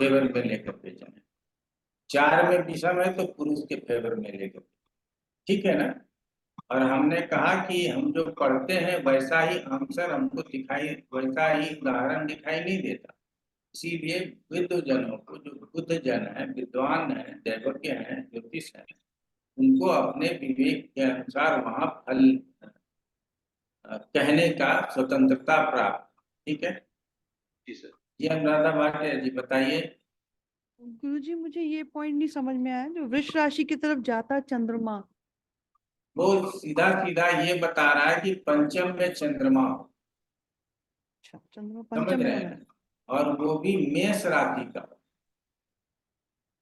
फेवर में लेकर के चलेंगे। 4 में विषम है तो पुरुष के फेवर में लेकर। ठीक है ना? और हमने कहा कि हम जो पढ़ते हैं वैसा ही आंसर हमको दिखाई, वैसा ही उदाहरण दिखाई नहीं देता। इसीलिए विद्वजनों को, जो बुद्ध जन है, विद्वान है, दैवज्ञ है, ज्योतिष है, उनको अपने विवेक के अनुसार वहां फल कहने का स्वतंत्रता प्राप्त। ठीक है जी सर। जी, अनुराधा भाटिया जी बताइए। गुरुजी, मुझे ये पॉइंट नहीं समझ में आया, जो वृष राशि की तरफ जाता चंद्रमा। वो सीधा सीधा ये बता रहा है कि पंचम में चंद्रमा हो। अच्छा, चंद्रमा समझ पंचम में रहे होना हैं? और वो भी मेष राशि का।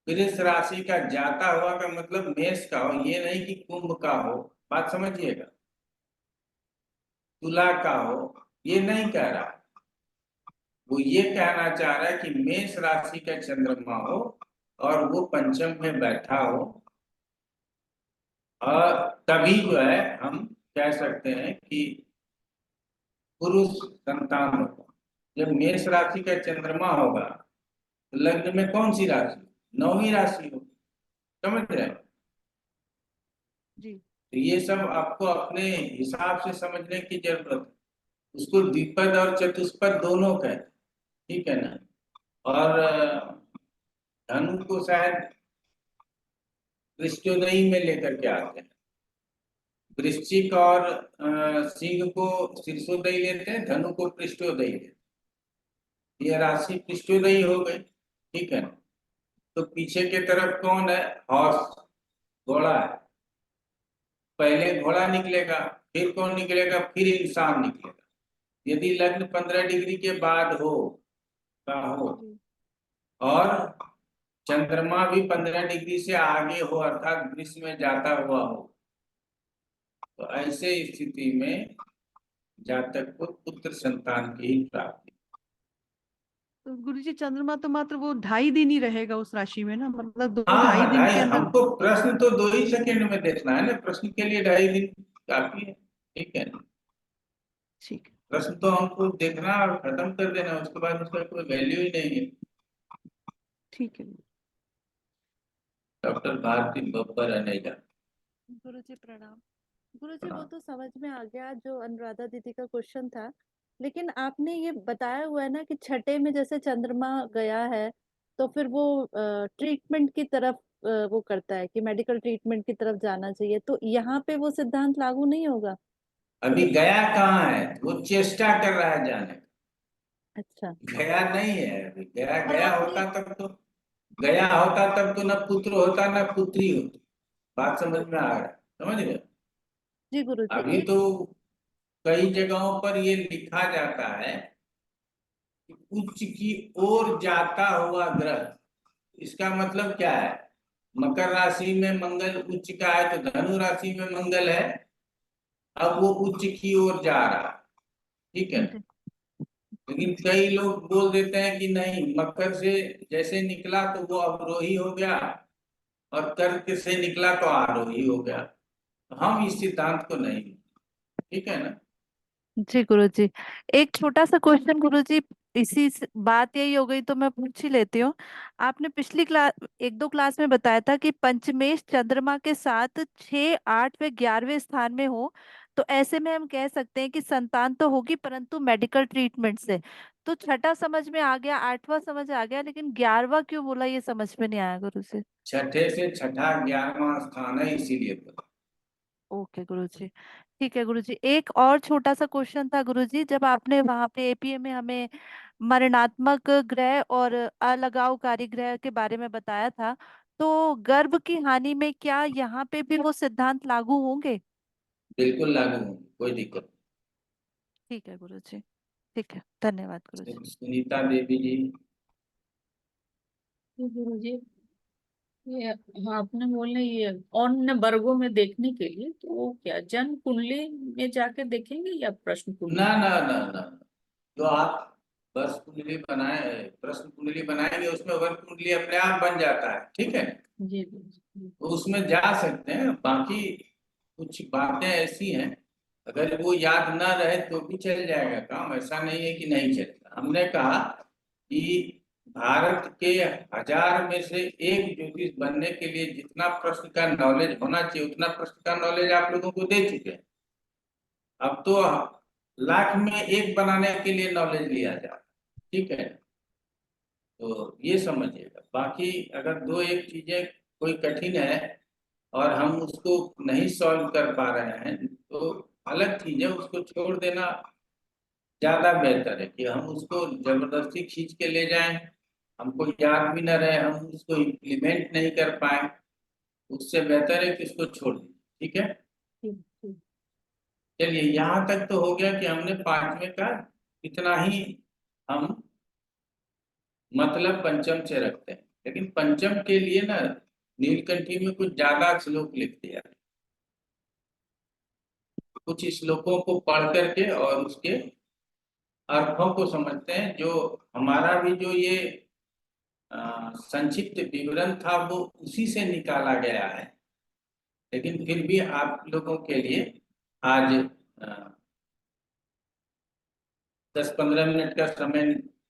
वृष राशि का जाता हुआ का मतलब मेष का हो, ये नहीं कि कुंभ का हो। बात समझिएगा। तुला का हो ये नहीं कह रहा, वो ये कहना चाह रहा है कि मेष राशि का चंद्रमा हो और वो पंचम में बैठा हो, और तभी जो है हम कह सकते हैं कि पुरुष संतान होगा। जब मेष राशि का चंद्रमा होगा तो लग्न में कौन सी राशि? 9वीं राशि हो। समझ रहे हैं? जी। तो ये सब आपको अपने हिसाब से समझने की जरूरत है। उसको द्विपद और चतुष्पद दोनों कहते हैं। ठीक है ना? और धनु को शायद पृष्ठोदयी में लेकर के आते हैं, वृश्चिक और सिंह को शीर्षोदयी लेते हैं, धनु को पृष्ठोदयी लेते हैं। यह राशि पृष्ठोदयी हो गई। ठीक है ना? तो पीछे के तरफ कौन है? हॉर्स, घोड़ा है। पहले घोड़ा निकलेगा, फिर कौन निकलेगा? फिर इंसान निकलेगा। यदि लग्न 15 डिग्री के बाद हो का हो और चंद्रमा भी 15 डिग्री से आगे हो, अर्थात वृष में जाता हुआ हो, तो ऐसे स्थिति में जातक को पुत्र संतान की ही प्राप्ति। तो गुरुजी, चंद्रमा तो मात्र वो 2.5 दिन ही रहेगा उस राशि में ना, मतलब 2 हाँ 2.5 दिन ढाई, के अंदर। हमको प्रश्न तो 2 ही सेकेंड में देखना है ना, प्रश्न के लिए 2.5 दिन काफी है। ठीक है ना? ठीक है। प्रश्न तो हमको देखना और खत्म कर देना, उसके बाद उसका कोई वैल्यू ही नहीं है। ठीक है। डॉक्टर भारती बब्बर अनेजा। गुरुजी प्रणाम। गुरुजी, वो तो समझ में आ गया जो अनुराधा दीदी का क्वेश्चन था लेकिन आपने ये बताया हुआ है ना कि छठे में जैसे चंद्रमा गया है तो फिर वो ट्रीटमेंट की तरफ वो करता है कि मेडिकल ट्रीटमेंट की तरफ जाना चाहिए, तो यहाँ पे वो सिद्धांत लागू नहीं होगा? अभी गया कहाँ है, वो चेष्टा कर रहा है जाने का, अच्छा। गया नहीं है अभी। गया और गया आप होता ये तब तो, गया होता तब तो न पुत्र होता न पुत्री होती। बात समझ में आ रहा है, समझ रहे हो? जी गुरुजी, अभी एक तो कई जगहों पर ये लिखा जाता है कि उच्च की ओर जाता हुआ ग्रह, इसका मतलब क्या है? मकर राशि में मंगल उच्च का है तो धनु राशि में मंगल है, अब वो उच्च की ओर जा रहा है, ठीक है। जी लेकिन कई लोग बोल देते हैं कि नहीं, मकर से जैसे निकला तो वो अवरोही हो गया और कर्क से निकला तो आरोही हो गया। हम इस सिद्धांत को नहीं, ठीक है ना। जी गुरुजी, एक छोटा सा क्वेश्चन गुरुजी, बात यही हो गई तो मैं पूछ ही लेती हूँ। आपने पिछली क्लास, एक दो क्लास में बताया था कि पंचमेश चंद्रमा के साथ 6, 8 व 11वें स्थान में हो तो ऐसे में हम कह सकते हैं कि संतान तो होगी परंतु मेडिकल ट्रीटमेंट से। तो छठा समझ में आ गया, 8वां समझ आ गया, लेकिन 11वां क्यों बोला ये समझ में नहीं आया गुरु जी। छठे से छठा 11वां स्थान है, इसीलिए तो। ओके गुरुजी, ठीक है गुरुजी। एक और छोटा सा क्वेश्चन था गुरुजी, जब आपने वहां पे एपीए में हमें मरणात्मक ग्रह और अलगावकारी ग्रह के बारे में बताया था, तो गर्भ की हानि में क्या यहाँ पे भी वो सिद्धांत लागू होंगे? बिल्कुल लागू होंगे, कोई दिक्कत ठीक है गुरुजी, ठीक है, धन्यवाद गुरुजी। नहीं। सुनीता देवी जी। गुरु जी, ये आपने बोले ये अन्य वर्गों में देखने के लिए, तो वो क्या जन्म कुंडली में जाके देखेंगे या प्रश्न ना कुंडली? ना ना ना, जो आप बस कुंडली बनाए, प्रश्न कुंडली बनाएंगे उसमें वर्ग कुंडली अपने आप बन जाता है, ठीक है। जी जी। तो उसमें जा सकते हैं। बाकी कुछ बातें ऐसी हैं, अगर वो याद ना रहे तो भी चल जाएगा काम, ऐसा नहीं है कि नहीं चलेगा। हमने कहा कि भारत के 1000 में से एक ज्योतिष बनने के लिए जितना प्रश्न का नॉलेज होना चाहिए उतना प्रश्न का नॉलेज आप लोगों को दे चुके हैं। अब तो लाख में एक बनाने के लिए नॉलेज लिया जाए, ठीक है। तो ये समझिएगा। बाकी अगर दो एक चीजें कोई कठिन है और हम उसको नहीं सॉल्व कर पा रहे हैं तो अलग चीज है, उसको छोड़ देना ज्यादा बेहतर है कि हम उसको जबरदस्ती खींच के ले जाएं, हमको याद भी न रहे, हम उसको इम्प्लीमेंट नहीं कर पाए। उससे बेहतर है कि उसको छोड़ दें, ठीक है। ठीक ठीक। चलिए, यहाँ तक तो हो गया कि हमने 5वें का इतना ही हम मतलब पंचम से रखते हैं। लेकिन पंचम के लिए ना नीलकंठी में कुछ ज्यादा श्लोक लिख दिया है। कुछ श्लोकों को पढ़ करके और उसके अर्थों को समझते हैं। जो हमारा भी जो ये संक्षिप्त विवरण था वो उसी से निकाला गया है, लेकिन फिर भी आप लोगों के लिए आज 10-15 मिनट का समय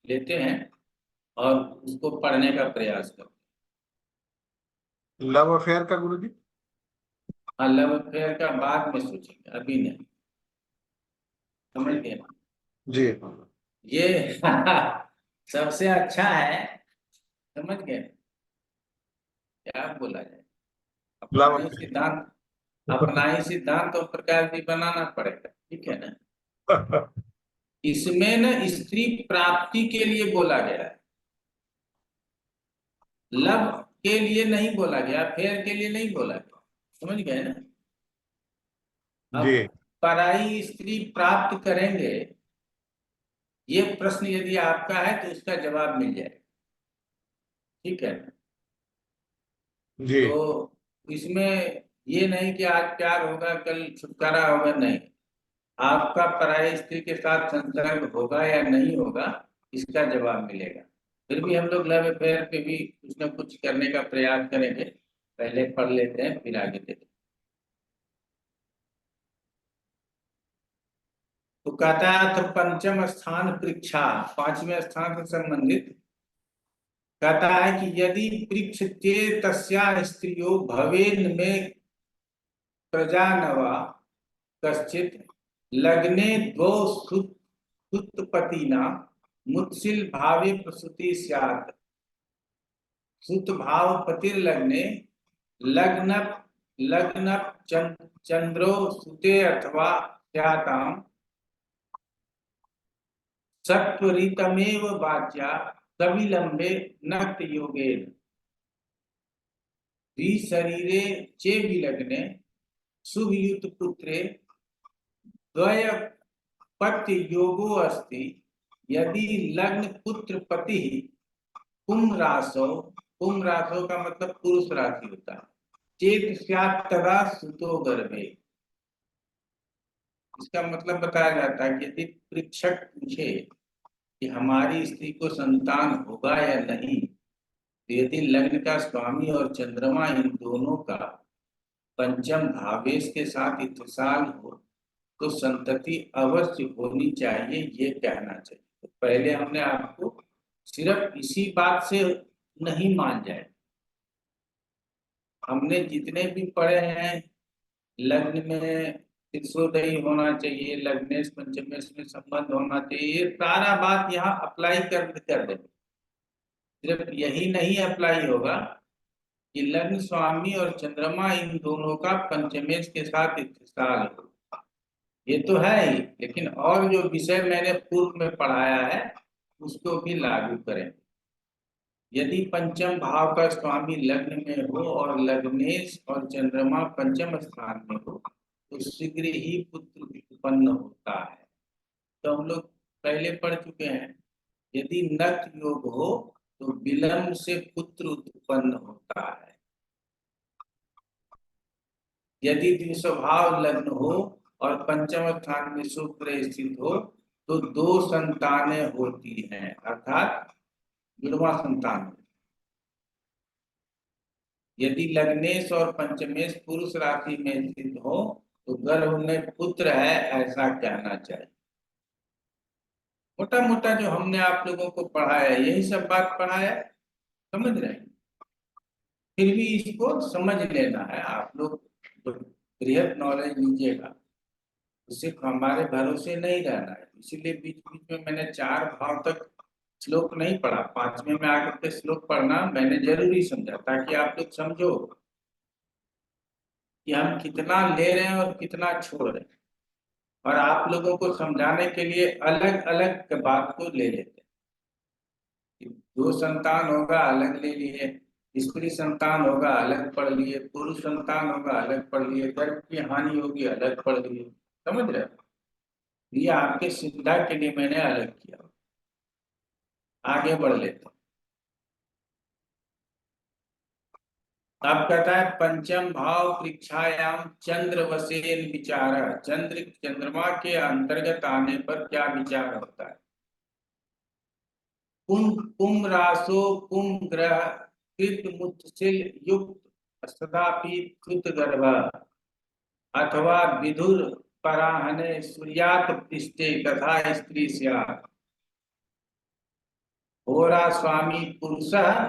लेते हैं और उसको पढ़ने का प्रयास करते लव अफेयर का गुरुजी? हैं। हाँ, लव अफेयर का बाद में सोचेंगे, अभी नहीं, समझ गए ना? जी ये सबसे अच्छा है, समझ गए? क्या बोला जाए, अपना लव ही सिद्धांत, अपना ही सिद्धांत और प्रकार भी बनाना पड़ेगा, ठीक है ना। इसमें न स्त्री प्राप्ति के लिए बोला गया है, लव के लिए नहीं बोला गया, फेयर के लिए नहीं बोला गया, समझ गए ना। अब जी पराई स्त्री प्राप्त करेंगे, ये प्रश्न यदि आपका है तो उसका जवाब मिल जाए, ठीक है। जी तो इसमें ये नहीं कि आज प्यार होगा कल छुटकारा होगा, नहीं। आपका पराई स्त्री के साथ संसर्ग होगा या नहीं होगा, इसका जवाब मिलेगा। फिर भी हम लोग लव अफेयर पे भी कुछ न कुछ करने का प्रयास करेंगे। पहले पढ़ लेते हैं फिर आगे देखते हैं। तो कहता है तो पंचम स्थान परीक्षा, 5वें स्थान से संबंधित कहता है कि यदि पृक्ष ते तस्या स्त्रियो भवेन में प्रजानवा कश्चित लग्ने द्वौ सुतपतिना मुत्सिल भावे प्रसूति स्यात्। सुत भाव पतिर्लग्ने लग्न लग्न चंद्रो सुते अथवा स्याताम् सत्वरितमेव वाच्या कविलंबे नक्त योगेन शरीरे चे विलग्ने शुभयुत पुत्रे द्वय पत्य योगो अस्ति। यदि लग्न पुत्र पति कुंभ रासो का मतलब पुरुष राशि होता है, चेत स्यात् तदा सुतो गर्भे। इसका मतलब बताया जाता है कि यदि परीक्षक पूछे कि हमारी स्त्री को संतान होगा या नहीं, तो यदि लग्न का स्वामी और चंद्रमा इन दोनों का पंचम भावेश के साथ इत्तिसाल हो तो संतति अवश्य होनी चाहिए, ये कहना चाहिए। तो पहले हमने आपको सिर्फ इसी बात से नहीं मान जाए, हमने जितने भी पढ़े हैं लग्न में शिक्षोदयी होना चाहिए, लग्नेश पंचमेश में संबंध होना चाहिए, ये सारा बात यहाँ अप्लाई कर देंगे। सिर्फ यही नहीं अप्लाई होगा कि लग्न स्वामी और चंद्रमा इन दोनों का पंचमेश के साथ इत्तिसाल हो, ये तो है ही, लेकिन और जो विषय मैंने पूर्व में पढ़ाया है उसको भी लागू करें। यदि पंचम भाव का स्वामी लग्न में हो और लग्नेश और चंद्रमा पंचम स्थान में हो तो शीघ्र ही पुत्र उत्पन्न होता है। तो हम लोग पहले पढ़ चुके हैं, यदि नक्त योग हो तो विलंब से पुत्र उत्पन्न होता है। यदि द्विस्वभाव लग्न हो और पंचम स्थान में शुक्र स्थित हो तो दो संतानें होती हैं, अर्थात जुड़वा संतान। यदि लग्नेश और पंचमेश पुरुष राशि में स्थित हो तो गर्भ में पुत्र है, ऐसा कहना चाहिए। मोटा मोटा जो हमने आप लोगों को पढ़ाया यही सब बात पढ़ाया, समझ रहे हैं। फिर भी इसको समझ लेना है, आप लोग बृहद नॉलेज लीजिएगा, सिर्फ हमारे भरोसे नहीं रहना है। इसीलिए बीच बीच में मैंने 4 भाव तक श्लोक नहीं पढ़ा, 5वें में आकर के श्लोक पढ़ना मैंने जरूरी समझा ताकि आप लोग समझो कि हम कितना ले रहे हैं और कितना छोड़ रहे हैं, और आप लोगों को समझाने के लिए अलग अलग बात को ले लेते हैं। 2 संतान होगा अलग ले लिए, स्त्री संतान होगा अलग पढ़ लिए, पुरुष संतान होगा अलग पढ़ लिए, गर्भ की हानि होगी अलग पढ़ लिए, समझ रहे हो। ये आपके सुविधा के लिए मैंने अलग किया। आगे बढ़ लेते हैं। अब कहता है पंचम भाव परीक्षायाम चंद्र वसेन विचार, चंद्रमा के अंतर्गत आने पर क्या विचार होता है। कुंभ रासो कुंभ ग्रह कृत मुत्सिल युक्त सदापि कृत गर्भ अथवा विधुर पराहने सूर्यात पृष्ठे तथा स्त्री स्यात्। होरा स्वामी पुरुषः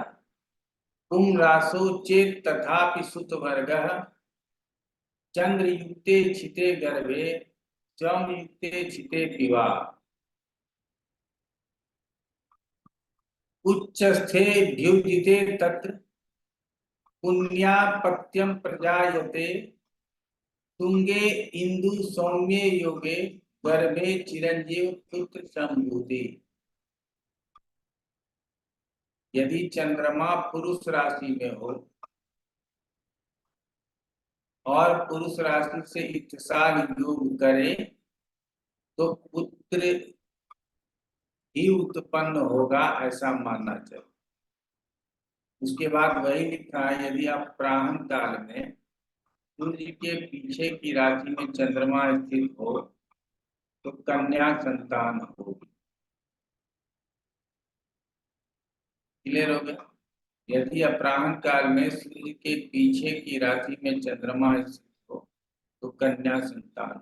कुंभ रासो चेत तथापि सुत वर्गः चंद्र युक्ते छिते गर्भे स्वम युक्ते छिते पिवा। उच्चस्थे द्युजिते तत्र पुण्यापत्यम प्रजायते तुंगे इंदु सौम्ये योगे गर्भे चिरंजीव पुत्र संभूति। यदि चंद्रमा पुरुष राशि में हो और पुरुष राशि से इत्तिसाल योग करे तो पुत्र ही उत्पन्न होगा, ऐसा मानना चाहिए। उसके बाद वही लिखा है, यदि आप प्राहन काल में सूर्य के पीछे की राशि में चंद्रमा स्थित हो तो कन्या संतान होगी। क्लियर हो गया। यदि अपराह्न काल में सूर्य के पीछे की राशि में चंद्रमा स्थित हो तो कन्या संतान।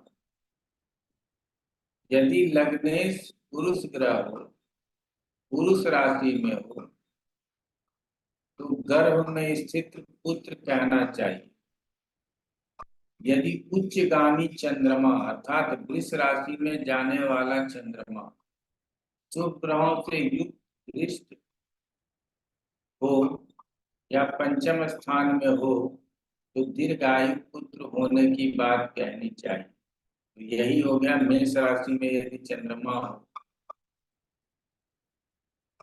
यदि लग्नेश पुरुष ग्रह हो, पुरुष राशि में हो तो गर्भ में स्थित पुत्र कहना चाहिए। यदि उच्चगामी चंद्रमा अर्थात वृष राशि में जाने वाला चंद्रमा शुभ ग्रहों से युक्त दृष्टि हो या पंचम स्थान में हो तो दीर्घायु पुत्र होने की बात कहनी चाहिए। तो यही हो गया मेष राशि में यदि चंद्रमा हो,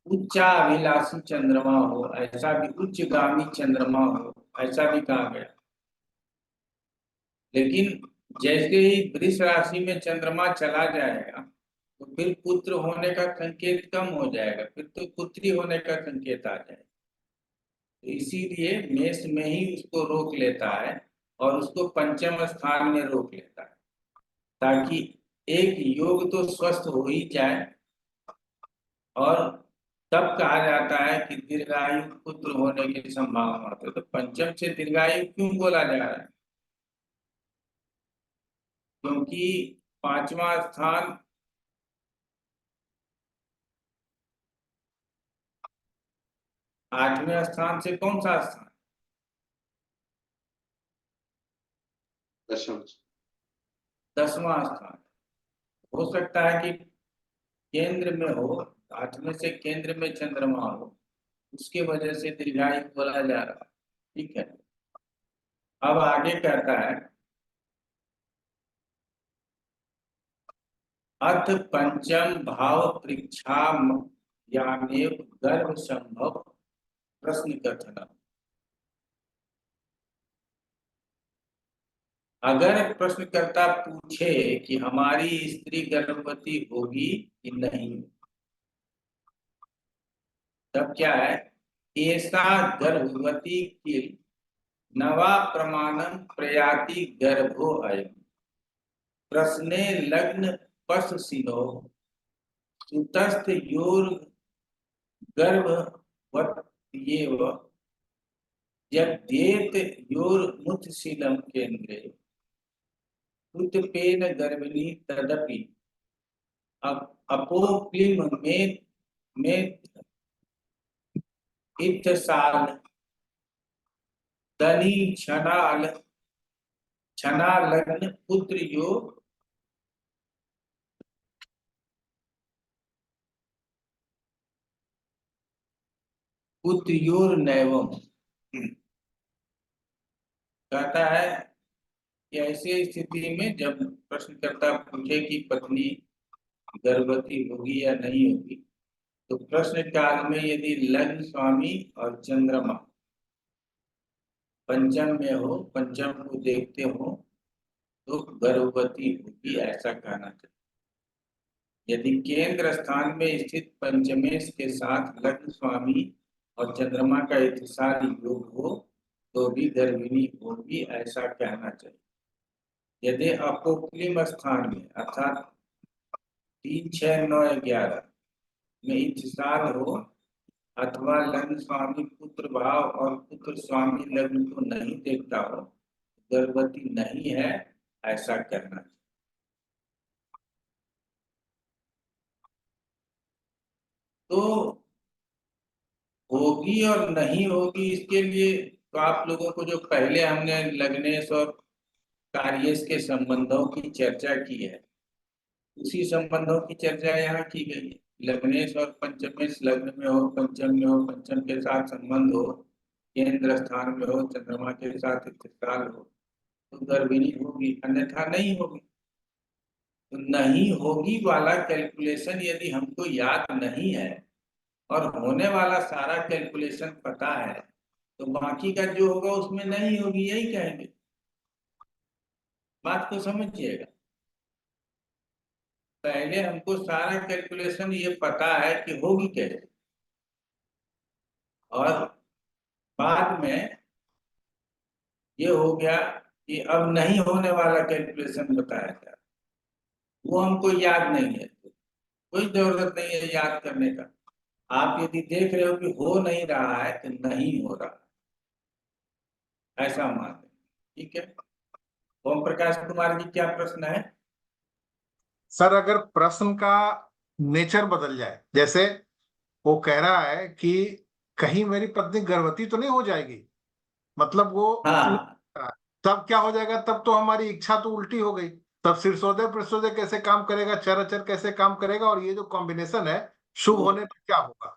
उच्चाभिलाषी चंद्रमा हो, ऐसा भी उच्चगामी चंद्रमा हो, ऐसा भी कहा गया। लेकिन जैसे ही वृष राशि में चंद्रमा चला जाएगा तो फिर पुत्र होने का संकेत कम हो जाएगा, फिर तो पुत्री होने का संकेत आ जाएगा। तो इसीलिए मेष में ही उसको रोक लेता है और उसको पंचम स्थान में रोक लेता है, ताकि एक योग तो स्वस्थ हो ही जाए। और तब कहा जाता है कि दीर्घायु पुत्र होने की संभावना होती है। तो पंचम से दीर्घायु क्यों बोला जा रहा है? क्योंकि पांचवा स्थान आठवें स्थान से कौन सा स्थान? दशम। 10वां स्थान। हो सकता है कि केंद्र में हो, 8वें से केंद्र में चंद्रमा हो, उसके वजह से दीर्घायु बोला जा रहा है। ठीक है, अब आगे कहता है अथ पंचम भाव परीक्षा यामेव गर्भ संभव प्रश्न कथन। अगर प्रश्नकर्ता पूछे कि हमारी स्त्री गर्भवती होगी कि नहीं, तब क्या है? ऐसा गर्भवती किल नवा प्रमाणम प्रयाति गर्भो अयम् प्रश्ने लग्न पश्चिनो सुतस्थ योर गर्भवत्येव यद्येत योर मुत्शीलम केंद्रे उत्पेन गर्भिणी तदपि अपोक्लिम में इत्थसाल दनी क्षणा लग्न पुत्र योग पुत्रियोर नैवम। कहता है कि ऐसी स्थिति में जब प्रश्नकर्ता पूछे कि पत्नी गर्भवती होगी या नहीं होगी, तो प्रश्न काल में यदि लग्न स्वामी और चंद्रमा पंचम में हो, पंचम को देखते हो, तो गर्भवती होगी ऐसा कहना चाहिए। यदि केंद्र स्थान में स्थित पंचमेश के साथ लग्न स्वामी और चंद्रमा का इत्तिसाल योग हो तो भी गर्भिणी होगी ऐसा कहना चाहिए। यदि अपोक्लिम स्थान में अर्थात 3, 6, 9, 11 में इत्तिसाल हो अथवा लग्न स्वामी पुत्र भाव और पुत्र स्वामी लग्न को नहीं देखता हो, गर्भवती नहीं है ऐसा कहना चाहिए। तो होगी और नहीं होगी इसके लिए तो आप लोगों को जो पहले हमने लग्नेश और कार्येश के संबंधों की चर्चा की है, उसी संबंधों की चर्चा यहाँ की गई है। लग्नेश और पंचमेश लग्न में हो, पंचम में हो, पंचम के साथ संबंध हो, केंद्र स्थान में हो, चंद्रमा के साथ इत्तिसाल हो, तो गर्भिणी होगी, अन्यथा नहीं होगी। तो नहीं होगी वाला कैलकुलेशन यदि हमको याद नहीं है और होने वाला सारा कैलकुलेशन पता है, तो बाकी का जो होगा उसमें नहीं होगी, यही कहेंगे। बात को समझिएगा, पहले हमको सारा कैलकुलेशन ये पता है कि होगी कैसे, और बाद में ये हो गया कि अब नहीं होने वाला कैलकुलेशन बताया था, वो हमको याद नहीं है, तो कोई जरूरत नहीं है याद करने का। आप यदि देख रहे हो कि हो नहीं रहा है तो नहीं हो रहा, ऐसा मान लें। ठीक है, ओम प्रकाश कुमार जी क्या प्रश्न है? सर, अगर प्रश्न का नेचर बदल जाए, जैसे वो कह रहा है कि कहीं मेरी पत्नी गर्भवती तो नहीं हो जाएगी, मतलब वो तब क्या हो जाएगा? तब तो हमारी इच्छा तो उल्टी हो गई, तब शीर्षोदय पृष्ठोदय कैसे काम करेगा, चर अचर कैसे काम करेगा, और ये जो कॉम्बिनेशन है शुभ होने पर क्या होगा?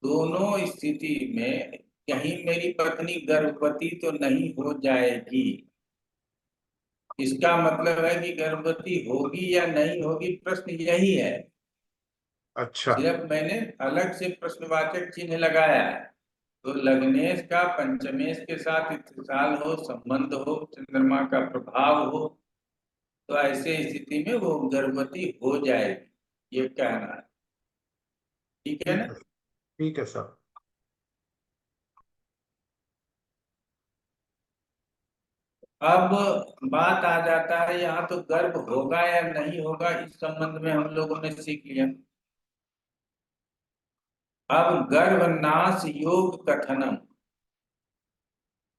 दोनों स्थिति में कहीं मेरी पत्नी गर्भवती तो नहीं हो जाएगी, इसका मतलब है कि गर्भवती होगी या नहीं होगी, प्रश्न यही है। अच्छा, सिर्फ मैंने अलग से प्रश्नवाचक चिन्ह लगाया है। तो लग्नेश का पंचमेश के साथ इत्तिसाल हो, संबंध हो, चंद्रमा का प्रभाव हो, तो ऐसे स्थिति में वो गर्भवती हो जाएगी, ये कहना है। ठीक है ना? ठीक है सर। अब बात आ जाता है यहाँ, तो गर्भ होगा या नहीं होगा, इस संबंध में हम लोगों ने सीख लिया। अब गर्भनाश योग कथनम,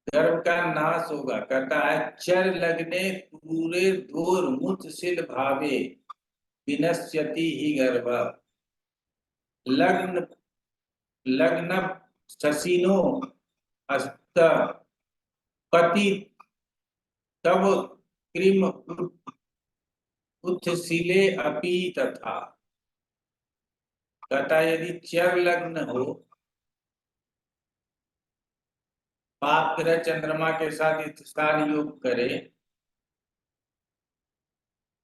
गर्भ का नाश होगा, कहता है चर लगने क्रूरे दूर मुतशिल भावे विनश्यति ही गर्भ। लग्न लग्न शशिनो अस्त पति तब क्रीम उत्थिले अपि तथा। कहता है यदि चर लग्न हो, पाप ग्रह चंद्रमा के साथ इत्तिसाल योग करे,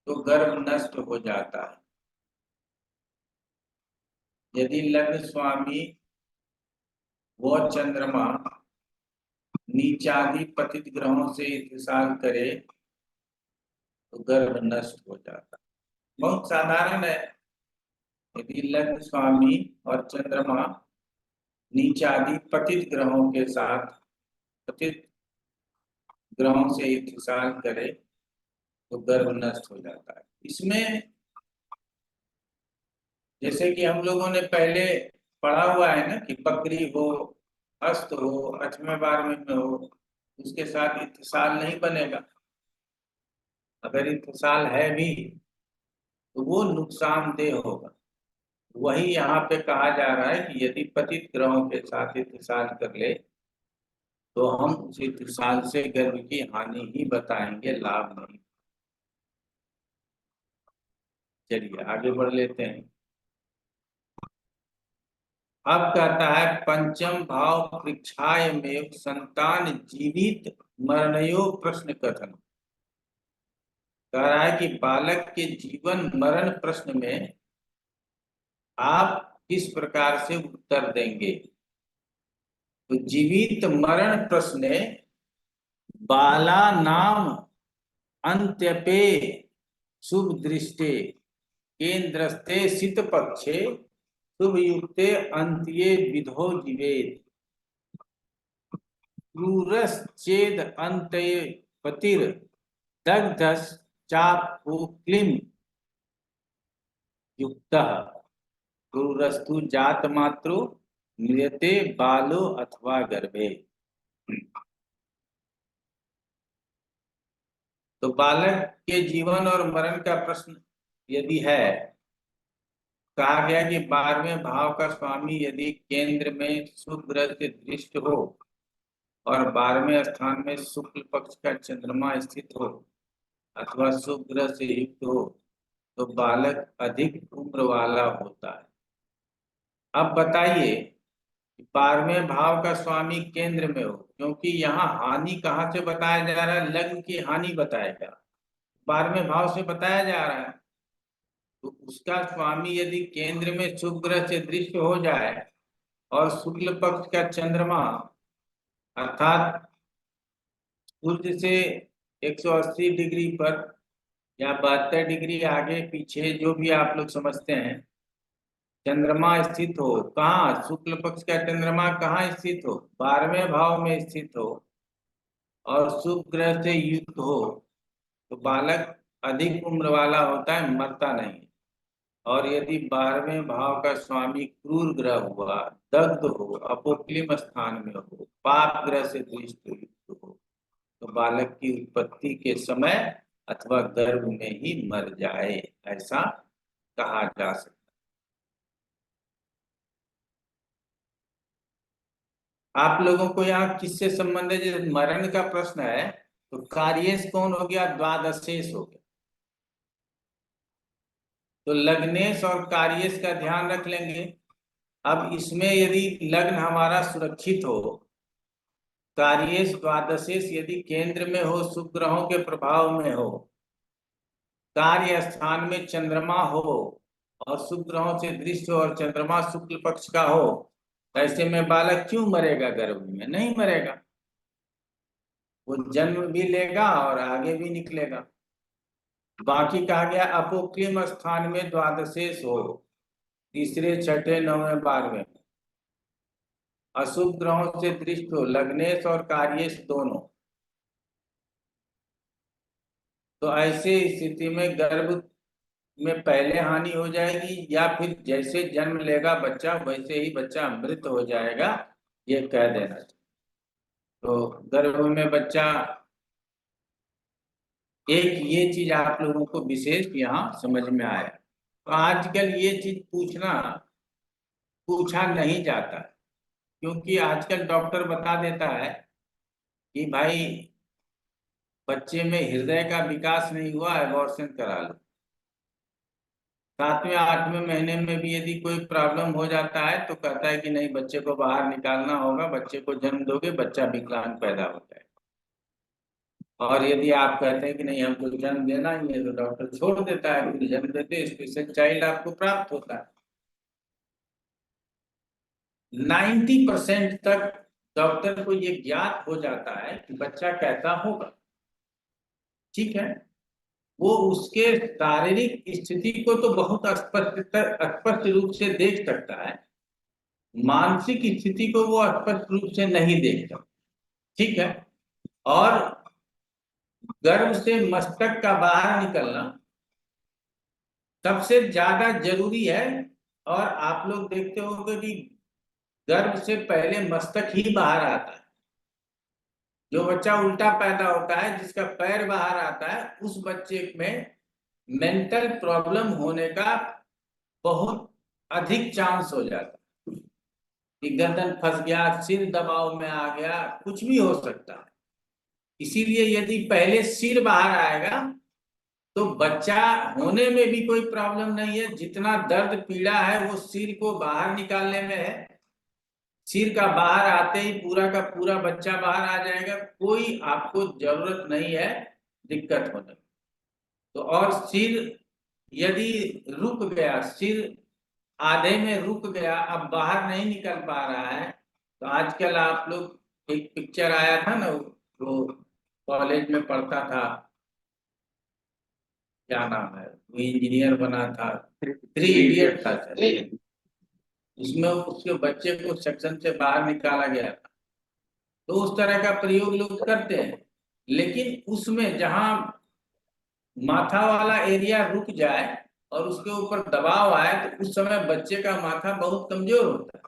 तो गर्भ नष्ट हो जाता है। यदि लग्न स्वामी व चंद्रमा नीचादि पतित ग्रहों से इत्तिसाल करे, तो गर्भ नष्ट हो जाता है। बहुत साधारण है। यदि लग्न स्वामी और चंद्रमा नीचादि पतित ग्रहों के साथ, पतित ग्रहों से इत्तिसाल करे, तो गर्भ नष्ट हो जाता है। इसमें जैसे कि हम लोगों ने पहले पढ़ा हुआ है ना, कि बकरी हो, अस्त हो, 8वें 12वें में हो, उसके साथ इत्तिसाल नहीं बनेगा। अगर इत्तिसाल है भी तो वो नुकसानदेह होगा। वही यहाँ पे कहा जा रहा है कि यदि पतित ग्रहों के साथ इत्तिसाल कर ले, तो हम उस इत्तिसाल से गर्भ की हानि ही बताएंगे, लाभ नहीं। चलिए आगे बढ़ लेते हैं। अब कहता है पंचम भाव परीक्षाय में संतान जीवित मरणयो प्रश्न कथन। कह रहा है कि बालक के जीवन मरण प्रश्न में आप किस प्रकार से उत्तर देंगे। तो जीवित मरण प्रश्न बाला नाम अंत्यपे शुभ दृष्टे केंद्रस्ते सित पक्षे शुभ युक्ते अंत्ये विधो जीवेत क्रूरश्चेद अंत्ये पतिर दग्धस चापुक्लिम युक्तः क्रूरस्तु जात मात्रो मृते बालो अथवा गर्भे। तो बालक के जीवन और मरण का प्रश्न यदि है, कहा गया कि 12वें भाव का स्वामी यदि केंद्र में शुभ ग्रह से दृष्ट हो और 12वें स्थान में शुक्ल पक्ष का चंद्रमा स्थित हो अथवा शुभ ग्रह से युक्त हो, तो बालक अधिक उम्र वाला होता है। अब बताइए 12वें भाव का स्वामी केंद्र में हो, क्योंकि यहाँ हानि कहाँ से बताया जा रहा है, लग्न की हानि बताएगा, 12वें भाव से बताया जा रहा है। तो उसका स्वामी यदि केंद्र में शुभ ग्रह से दृष्ट हो जाए और शुक्ल पक्ष का चंद्रमा अर्थात सूर्य से 180 डिग्री पर या 72 डिग्री आगे पीछे, जो भी आप लोग समझते हैं, चंद्रमा स्थित हो, कहाँ, शुक्ल पक्ष का चंद्रमा कहाँ स्थित हो, 12वें भाव में स्थित हो और शुभ ग्रह से युक्त हो, तो बालक अधिक उम्र वाला होता है, मरता नहीं। और यदि 12वें भाव का स्वामी क्रूर ग्रह हुआ, दग्ध हो, अपोक्लिम स्थान में हो, पाप ग्रह से दृष्ट युक्त हो, तो बालक की उत्पत्ति के समय अथवा गर्भ में ही मर जाए, ऐसा कहा जा सकता है। आप लोगों को यहाँ किससे संबंधित, जैसे मरण का प्रश्न है, तो कार्येश कौन हो गया, द्वादशेश हो गया। तो लग्नेश और कार्येश का ध्यान रख लेंगे। अब इसमें यदि लग्न हमारा सुरक्षित हो, कार्येश द्वादशेश यदि केंद्र में हो, शुभ ग्रहों के प्रभाव में हो, कार्य स्थान में चंद्रमा हो और शुभ ग्रहों से दृष्ट हो और चंद्रमा शुक्ल पक्ष का हो, ऐसे में बालक क्यों मरेगा? गर्भ में नहीं मरेगा, वो जन्म भी लेगा और आगे भी निकलेगा। बाकी कहा गया अपोक्लिम स्थान में द्वादशेश हो, तीसरे, छठे, नौवें, 12वें, अशुभ ग्रहों से दृष्ट हो, लग्नेश और कार्येश दोनों, तो ऐसे स्थिति में गर्भ में पहले हानि हो जाएगी या फिर जैसे जन्म लेगा बच्चा वैसे ही बच्चा मृत हो जाएगा, ये कह देना चाहिए। तो गर्भ में बच्चा, एक ये चीज आप लोगों को विशेष यहाँ समझ में आया। तो आजकल ये चीज पूछा नहीं जाता, क्योंकि आजकल डॉक्टर बता देता है कि भाई बच्चे में हृदय का विकास नहीं हुआ, एबॉर्शन करा लो। 7वें 8वें महीने में भी यदि कोई प्रॉब्लम हो जाता है तो कहता है कि नहीं, बच्चे को बाहर निकालना होगा, बच्चे को जन्म दोगे, बच्चा विकलांग पैदा होता है। और यदि आप कहते हैं कि नहीं हमको जन्म देना ही है, तो डॉक्टर छोड़ देता है, फिर जन्म देते स्पेशल चाइल्ड आपको प्राप्त होता है। 90% तक डॉक्टर को ये ज्ञात हो जाता है कि बच्चा कैसा होगा, ठीक है। वो उसके शारीरिक स्थिति को तो बहुत स्पष्ट रूप से देख सकता है, मानसिक स्थिति को वो स्पष्ट रूप से नहीं देखता, ठीक है। और गर्भ से मस्तक का बाहर निकलना सबसे ज्यादा जरूरी है। और आप लोग देखते होंगे कि गर्भ से पहले मस्तक ही बाहर आता है। जो बच्चा उल्टा पैदा होता है, जिसका पैर बाहर आता है, उस बच्चे में मेंटल प्रॉब्लम होने का बहुत अधिक चांस हो जाता है कि गर्दन फंस गया, सिर दबाव में आ गया, कुछ भी हो सकता है। इसीलिए यदि पहले सिर बाहर आएगा तो बच्चा होने में भी कोई प्रॉब्लम नहीं है। जितना दर्द पीड़ा है वो सिर को बाहर निकालने में है। सिर का बाहर आते ही पूरा का पूरा बच्चा बाहर आ जाएगा, कोई आपको जरूरत नहीं है दिक्कत होने की। तो और सिर यदि रुक गया, सिर आधे में रुक गया, अब बाहर नहीं निकल पा रहा है, तो आजकल आप लोग, एक पिक्चर आया था ना, वो कॉलेज में पढ़ता था, क्या नाम है, वो इंजीनियर बना था, 3 इडियट था, उसमें उसके बच्चे को सेक्शन से बाहर निकाला गया था। तो उस तरह का प्रयोग लोग करते हैं, लेकिन उसमें जहां माथा वाला एरिया रुक जाए और उसके ऊपर दबाव आए, तो उस समय बच्चे का माथा बहुत कमजोर होता है।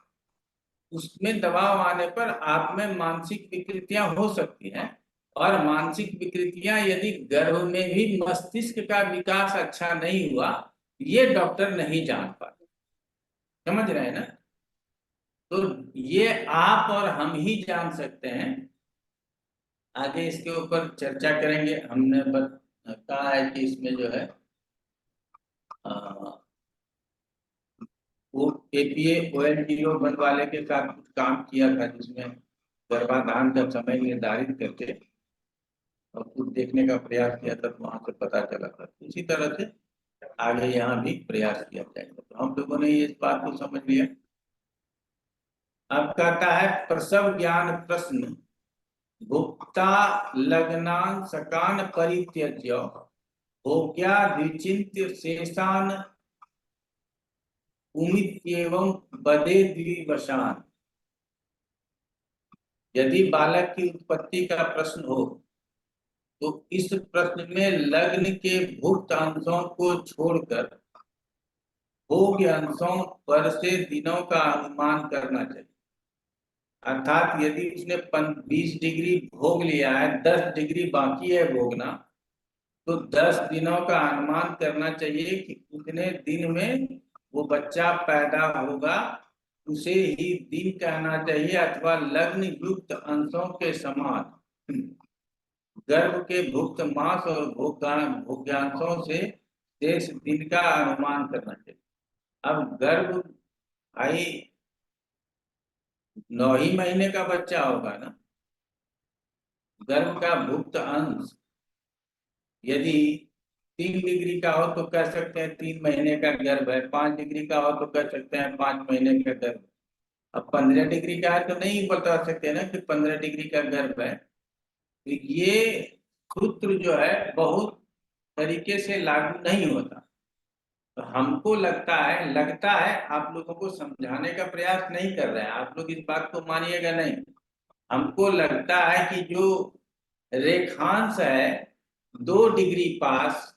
उसमें दबाव आने पर आप में मानसिक विकृतियां हो सकती हैं, और मानसिक विकृतियां यदि गर्भ में भी मस्तिष्क का विकास अच्छा नहीं हुआ, ये डॉक्टर नहीं जान पाते, समझ रहे हैं ना। तो ये आप और हम ही जान सकते हैं। आगे इसके ऊपर चर्चा करेंगे। हमने कहा है कि इसमें जो है वो एपीए ONDO बनवाले के साथ कुछ काम किया था, जिसमें गर्भाधान का समय निर्धारित करके और कुछ देखने का प्रयास किया था, तो वहां से पता चला था। उसी तरह से आगे यहाँ भी प्रयास किया जाएगा। तो हम लोगों ने इस बात को समझ लिया। अब कहता है प्रसव ज्ञान प्रश्न, भुक्ता लग्नान सकान परित्यज्य भोग्या द्विचिन्त्य शेषान उमित्येवं बदे द्विवशान। यदि बालक की उत्पत्ति का प्रश्न हो तो इस प्रश्न में लग्न के भुक्त अंशों को छोड़कर भोग्य अंशों पर से दिनों का अनुमान करना चाहिए। अर्थात यदि उसने 20 डिग्री भोग लिया है, 10 डिग्री बाकी है भोगना, तो 10 दिनों का अनुमान करना चाहिए कि उतने दिन में वो बच्चा पैदा होगा, उसे ही दिन कहना चाहिए। अथवा लग्न युक्त अंशों के समान गर्भ के भुक्त मास और भोग्यांशों से शेष दिन का अनुमान करना चाहिए। अब गर्भ भाई 9 ही महीने का बच्चा होगा ना, गर्भ का भुक्त अंश यदि 3 डिग्री का हो तो कह सकते हैं 3 महीने का गर्भ है, 5 डिग्री का हो तो कह सकते हैं 5 महीने का गर्भ। अब 15 डिग्री का है तो नहीं बता सकते ना कि 15 डिग्री का गर्भ है। तो ये सूत्र जो है बहुत तरीके से लागू नहीं होता। तो हमको लगता है आप लोगों को समझाने का प्रयास नहीं कर रहे हैं, आप लोग इस बात को मानिएगा नहीं। हमको लगता है कि जो रेखांश है 2 डिग्री पास,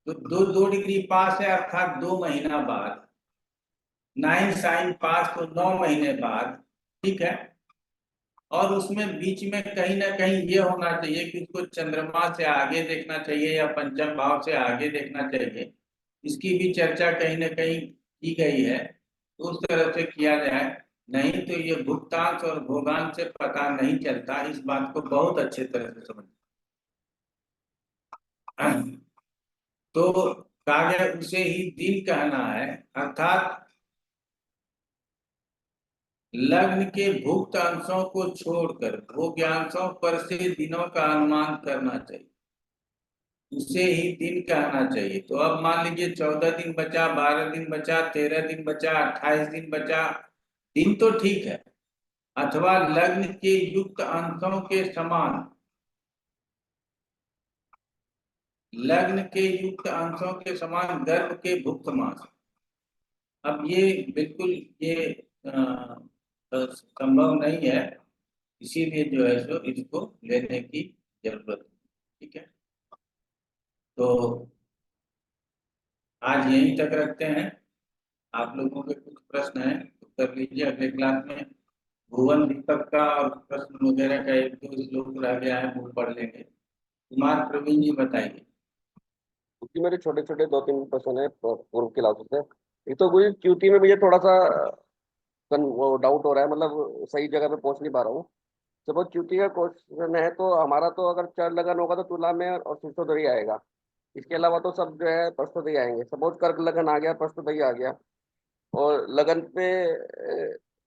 तो 2 डिग्री पास है अर्थात 2 महीना बाद, 9 साइन पास तो 9 महीने बाद, ठीक है। और उसमें बीच में कहीं ना कहीं ये होना चाहिए कि उसको चंद्रमा से आगे देखना चाहिए या पंचम भाव से आगे देखना चाहिए, इसकी भी चर्चा कहीं ना कहीं की गई है, तो उस तरह से किया जाए। नहीं तो ये भुक्तांश और भोगांश से पता नहीं चलता, इस बात को बहुत अच्छे तरह से समझ। तो काव्य उसे ही दिन कहना है, अर्थात लग्न के भुक्त अंशों को छोड़कर भोग्यांशों पर से दिनों का अनुमान करना चाहिए, उसे ही दिन कहना चाहिए। तो अब मान लीजिए 14 दिन बचा, 12 दिन बचा, 13 दिन बचा, 28 दिन बचा, दिन तो ठीक है। अथवा लग्न के युक्त अंशों के समान, लग्न के युक्त अंशों के समान गर्भ के भुक्त मास। अब ये बिल्कुल ये संभव नहीं है, इसीलिए जो है सो इसको लेने की जरूरत है, ठीक है। तो आज यहीं तक रखते हैं। आप लोगों के कुछ प्रश्न हैं तो कर लीजिए, अगले क्लास में भुवन दीपक का और प्रश्न वगैरह का 1-2 श्लोक रह गया है, वो पढ़ लेंगे। कुमार प्रवीण जी बताइए। क्योंकि मेरे छोटे छोटे 2-3 प्रश्न है पूर्व क्लासों से। एक तो कोई क्यूटी में मुझे थोड़ा सा वो डाउट हो रहा है, मतलब सही जगह पे पहुंच नहीं पा रहा हूँ। सपोज क्यूटी का क्वेश्चन है तो हमारा तो अगर चर लगन होगा तो तुला में और शीर्षोदय आएगा, इसके अलावा तो सब जो है प्रश्नोदय आएंगे। सपोज कर्क लगन आ गया, प्रश्नोदय आ गया, और लगन पे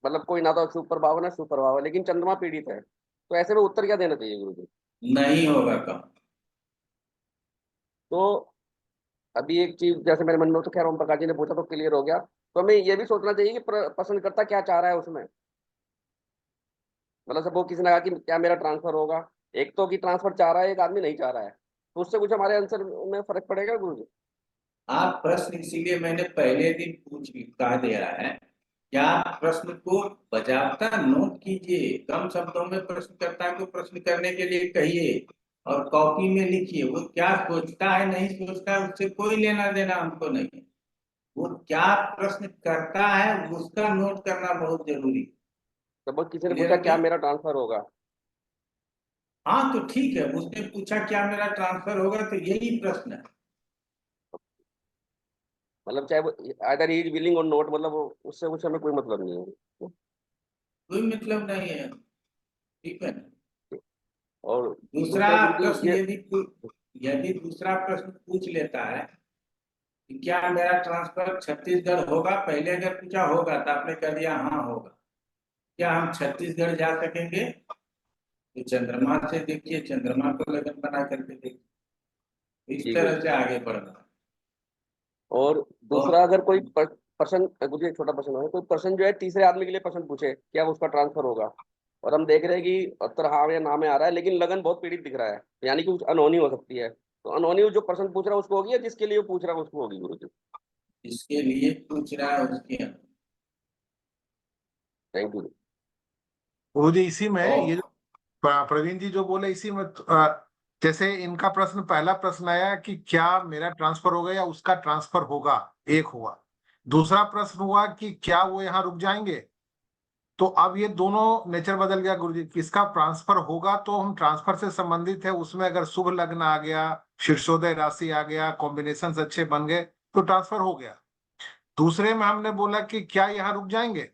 मतलब कोई ना तो शुभ प्रभाव है ना शुभ प्रभाव है, लेकिन चंद्रमा पीड़ित है, तो ऐसे में उत्तर क्या देना चाहिए गुरु जी? नहीं होगा काम। तो अभी एक चीज जैसे मेरे मन में, तो खैर ओम प्रकाश जी ने पूछा तो क्लियर हो गया। तो हमें ये भी सोचना चाहिए कि पसंदकर्ता क्या चाह रहा है उसमें। मतलब सपोज किसी ने कहा कि क्या मेरा ट्रांसफर होगा, एक तो कि ट्रांसफर चाह रहा है, एक आदमी नहीं चाह रहा है, तो उससे कुछ हमारे आंसर में फर्क पड़ेगा गुरु जी? आप प्रश्न इसीलिए मैंने पहले दिन कह दिया है, क्या प्रश्न को बजावता नोट कीजिए, कम शब्दों में प्रश्नकर्ता को प्रश्न करने के लिए कहिए और कॉपी में लिखिए। वो क्या सोचता है नहीं सोचता है उससे कोई लेना देना हमको नहीं, वो क्या प्रश्न करता है उसका नोट करना बहुत जरूरी। सपोज किसी ने पूछा क्या मेरा ट्रांसफर होगा, हाँ तो ठीक है, उसने पूछा क्या मेरा ट्रांसफर होगा, तो यही प्रश्न है। मतलब चाहे वो आइदर ही इज विलिंग और नॉट, मतलब उससे कुछ हमें कोई मतलब नहीं है, कोई मतलब नहीं है, ठीक है। और दूसरा गुरु प्रश्न यदि दूसरा प्रश्न पूछ लेता है कि क्या मेरा ट्रांसफर छत्तीसगढ़ होगा, पहले अगर पूछा होगा तो आपने कह दिया हाँ होगा, क्या हम छत्तीसगढ़ जा सकेंगे? तो चंद्रमा से देखिए, चंद्रमा को लगन बना करके देखिए, इस तरह से आगे बढ़ना। और दूसरा अगर कोई पर्सन, मुझे एक छोटा प्रश्न है, कोई पर्सन जो है तीसरे आदमी के लिए प्रश्न पूछे क्या उसका ट्रांसफर होगा, और हम देख रहे हैं कि उत्तर हाँ या ना में आ रहा है, लेकिन लगन बहुत पीड़ित दिख रहा है, यानी कि अनहोनी हो सकती है, तो अनहोनी जो पर्सन पूछ रहा है उसको होगी या जिसके लिए वो पूछ रहा है उसको होगी गुरु जी? इसके लिए पूछ रहा है उसके। थैंक यू गुरु जी। इसी में ये जो प्रवीण जी जो बोले, इसी में जैसे इनका प्रश्न, पहला प्रश्न आया कि क्या मेरा ट्रांसफर होगा या उसका ट्रांसफर होगा, एक हुआ। दूसरा प्रश्न हुआ कि क्या वो यहाँ रुक जाएंगे। तो अब ये दोनों नेचर बदल गया गुरु जी। किसका ट्रांसफर होगा तो हम ट्रांसफर से संबंधित है, उसमें अगर शुभ लग्न आ गया, शीर्षोदय राशि आ गया, कॉम्बिनेशन अच्छे बन गए तो ट्रांसफर हो गया। दूसरे में हमने बोला कि क्या यहाँ रुक जाएंगे,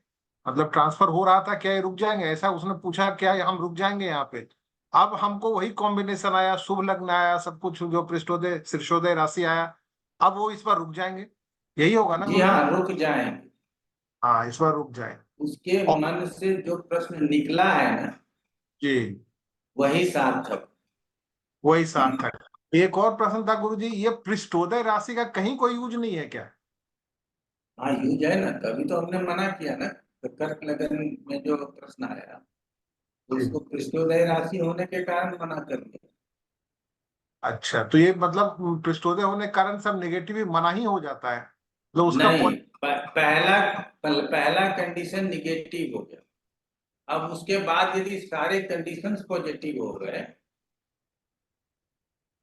मतलब ट्रांसफर हो रहा था क्या ये रुक जाएंगे, ऐसा उसने पूछा क्या हम रुक जाएंगे यहाँ पे। अब हमको वही कॉम्बिनेशन आया, शुभ लग्न आया, सब कुछ जो पृष्ठोदय शीर्षोदय राशि आया, अब वो इस बार रुक जाएंगे, यही होगा ना जी गुरुजी? हाँ, रुक जाएंगे। हाँ, इस बार रुक जाए। उसके और- मन से जो प्रश्न निकला है ना, जी, वही सार्थक। वही सार्थक। एक और प्रश्न था गुरुजी, ये पृष्ठोदय राशि का कहीं कोई यूज नहीं है क्या? हाँ, यूज है ना, तभी तो हमने मना किया ना। तो कर्क लगन में जो प्रश्न आया, उसको पृष्ठोदय राशि होने के कारण मना कर दिया। अच्छा, तो ये मतलब पृष्ठोदय होने के कारण सब नेगेटिव ही मना ही हो जाता है, तो उसका नहीं, पहला कंडीशन निगेटिव हो गया। अब उसके बाद यदि सारे कंडीशंस पॉजिटिव हो गए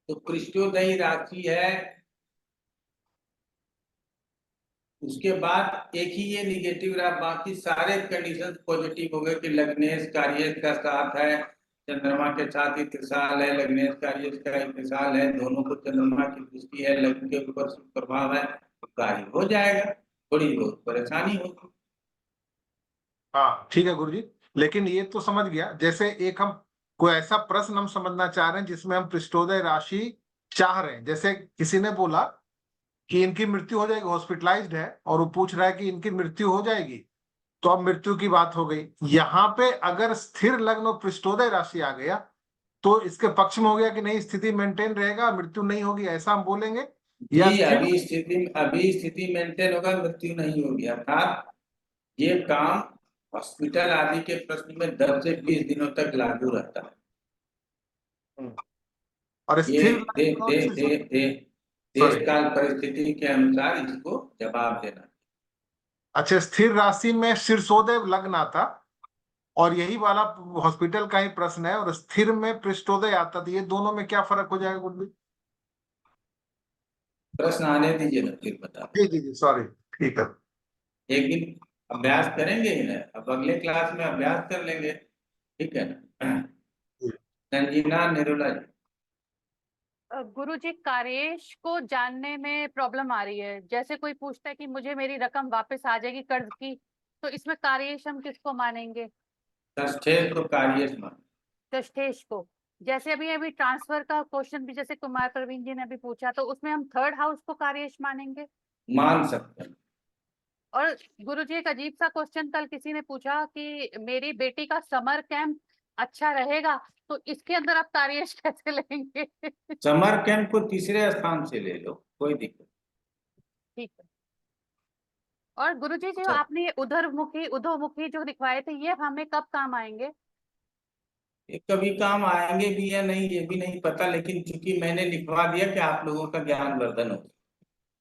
तो पृष्ठोदय राशि है, उसके बाद एक ही ये निगेटिव रहा, बाकी सारे कंडीशंस पॉजिटिव हो गए कि लग्नेश कार्येश का साथ है, चंद्रमा के साथ इत्तिसाल है, लग्नेश कार्येश का इत्तिसाल है, दोनों को चंद्रमा की दृष्टि है, लग्न के ऊपर प्रभाव है, तो कार्य हो जाएगा। थोड़ी बहुत परेशानी होगी। हाँ ठीक है गुरुजी, लेकिन ये तो समझ गया, जैसे एक हम कोई ऐसा प्रश्न हम समझना चाह रहे हैं जिसमें हम पृष्ठोदय राशि चाह रहे हैं, जैसे किसी ने बोला कि इनकी मृत्यु हो जाएगी, हॉस्पिटलाइज्ड है, और वो पूछ रहा है कि इनकी मृत्यु हो जाएगी, तो अब मृत्यु की बात हो गई। यहाँ पे अगर स्थिर लग्न और पृष्ठोदय राशि आ गया तो इसके पक्ष में हो गया कि नहीं, स्थिति मेंटेन रहेगा, मृत्यु नहीं होगी, ऐसा हम बोलेंगे? या जी, स्थिर, अभी स्थिति मेंटेन होगा, मृत्यु नहीं होगी। अर्थात ये काम हॉस्पिटल आदि के प्रश्न में 10 से 20 दिनों तक लागू रहता है। और ये स्थिर दे, लग्न और दे, शीर्षोदय- दे, दे, देश सॉरी, काल परिस्थिति के अनुसार इसको जवाब देना। अच्छा, स्थिर राशि में शीर्षोदय लग्न आता और यही वाला हॉस्पिटल का ही प्रश्न है, और स्थिर में पृष्ठोदय आता, तो ये दोनों में क्या फर्क हो जाएगा गुरुजी? प्रश्न आने दीजिए ना, फिर बता। जी जी जी, सॉरी, ठीक है। एक दिन अभ्यास करेंगे ही ना, अब अगले क्लास में अभ्यास कर लेंगे, ठीक है ना। संजीना निरुला जी। गुरुजी, कार्येश को जानने में प्रॉब्लम आ रही है। जैसे कोई पूछता है कि मुझे मेरी रकम वापस आ जाएगी कर्ज की, तो इसमें कार्येश हम किसको मानेंगे? षष्ठेश को कार्येश मान। षष्ठेश को। जैसे अभी अभी ट्रांसफर का क्वेश्चन भी जैसे कुमार प्रवीण जी ने अभी पूछा, तो उसमें हम थर्ड हाउस को कार्येश मानेंगे? मान सकते हैं। और गुरुजी, एक अजीब सा क्वेश्चन कल किसी ने पूछा कि मेरी बेटी का समर कैंप अच्छा रहेगा, तो इसके अंदर आप कार्येश कैसे लेंगे? समर कैंप को तीसरे स्थान से ले लो, कोई दिक्कत। ठीक है। और गुरुजी, जो आपने ये उधोमुखी जो दिखवाए थे, ये हमें कब काम आएंगे? ये कभी काम आएंगे भी या नहीं ये भी नहीं पता, लेकिन चूंकि मैंने लिखवा दिया कि आप लोगों का ज्ञान वर्धन हो।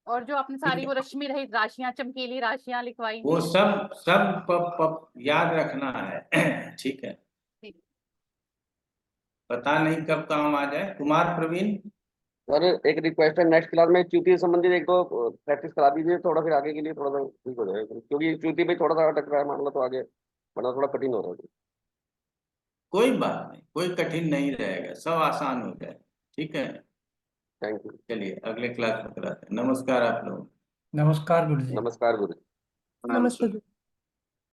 और जो आपने सारी वो रश्मि रहित राशियां, चमकीली राशियां लिखवाई वो हैं, सब याद रखना है। ठीक है, ठीक। पता नहीं कब काम आ जाए। कुमार प्रवीण। सर एक रिक्वेस्ट है, नेक्स्ट क्लास में च्युति से संबंधित एक दो प्रैक्टिस करा दीजिए थोड़ा, फिर आगे के लिए थोड़ा सा ठीक हो जाएगा, क्योंकि च्युति पे थोड़ा सा अटक रहा है मामला, तो आगे बढ़ना थोड़ा कठिन हो रहा है। कोई बात नहीं, कोई कठिन नहीं रहेगा, सब आसान हो जाए। ठीक है, थैंक यू। चलिए अगले क्लास में कराते हैं। नमस्कार आप लोग। नमस्कार गुरुजी। नमस्कार गुरु। नमस्ते।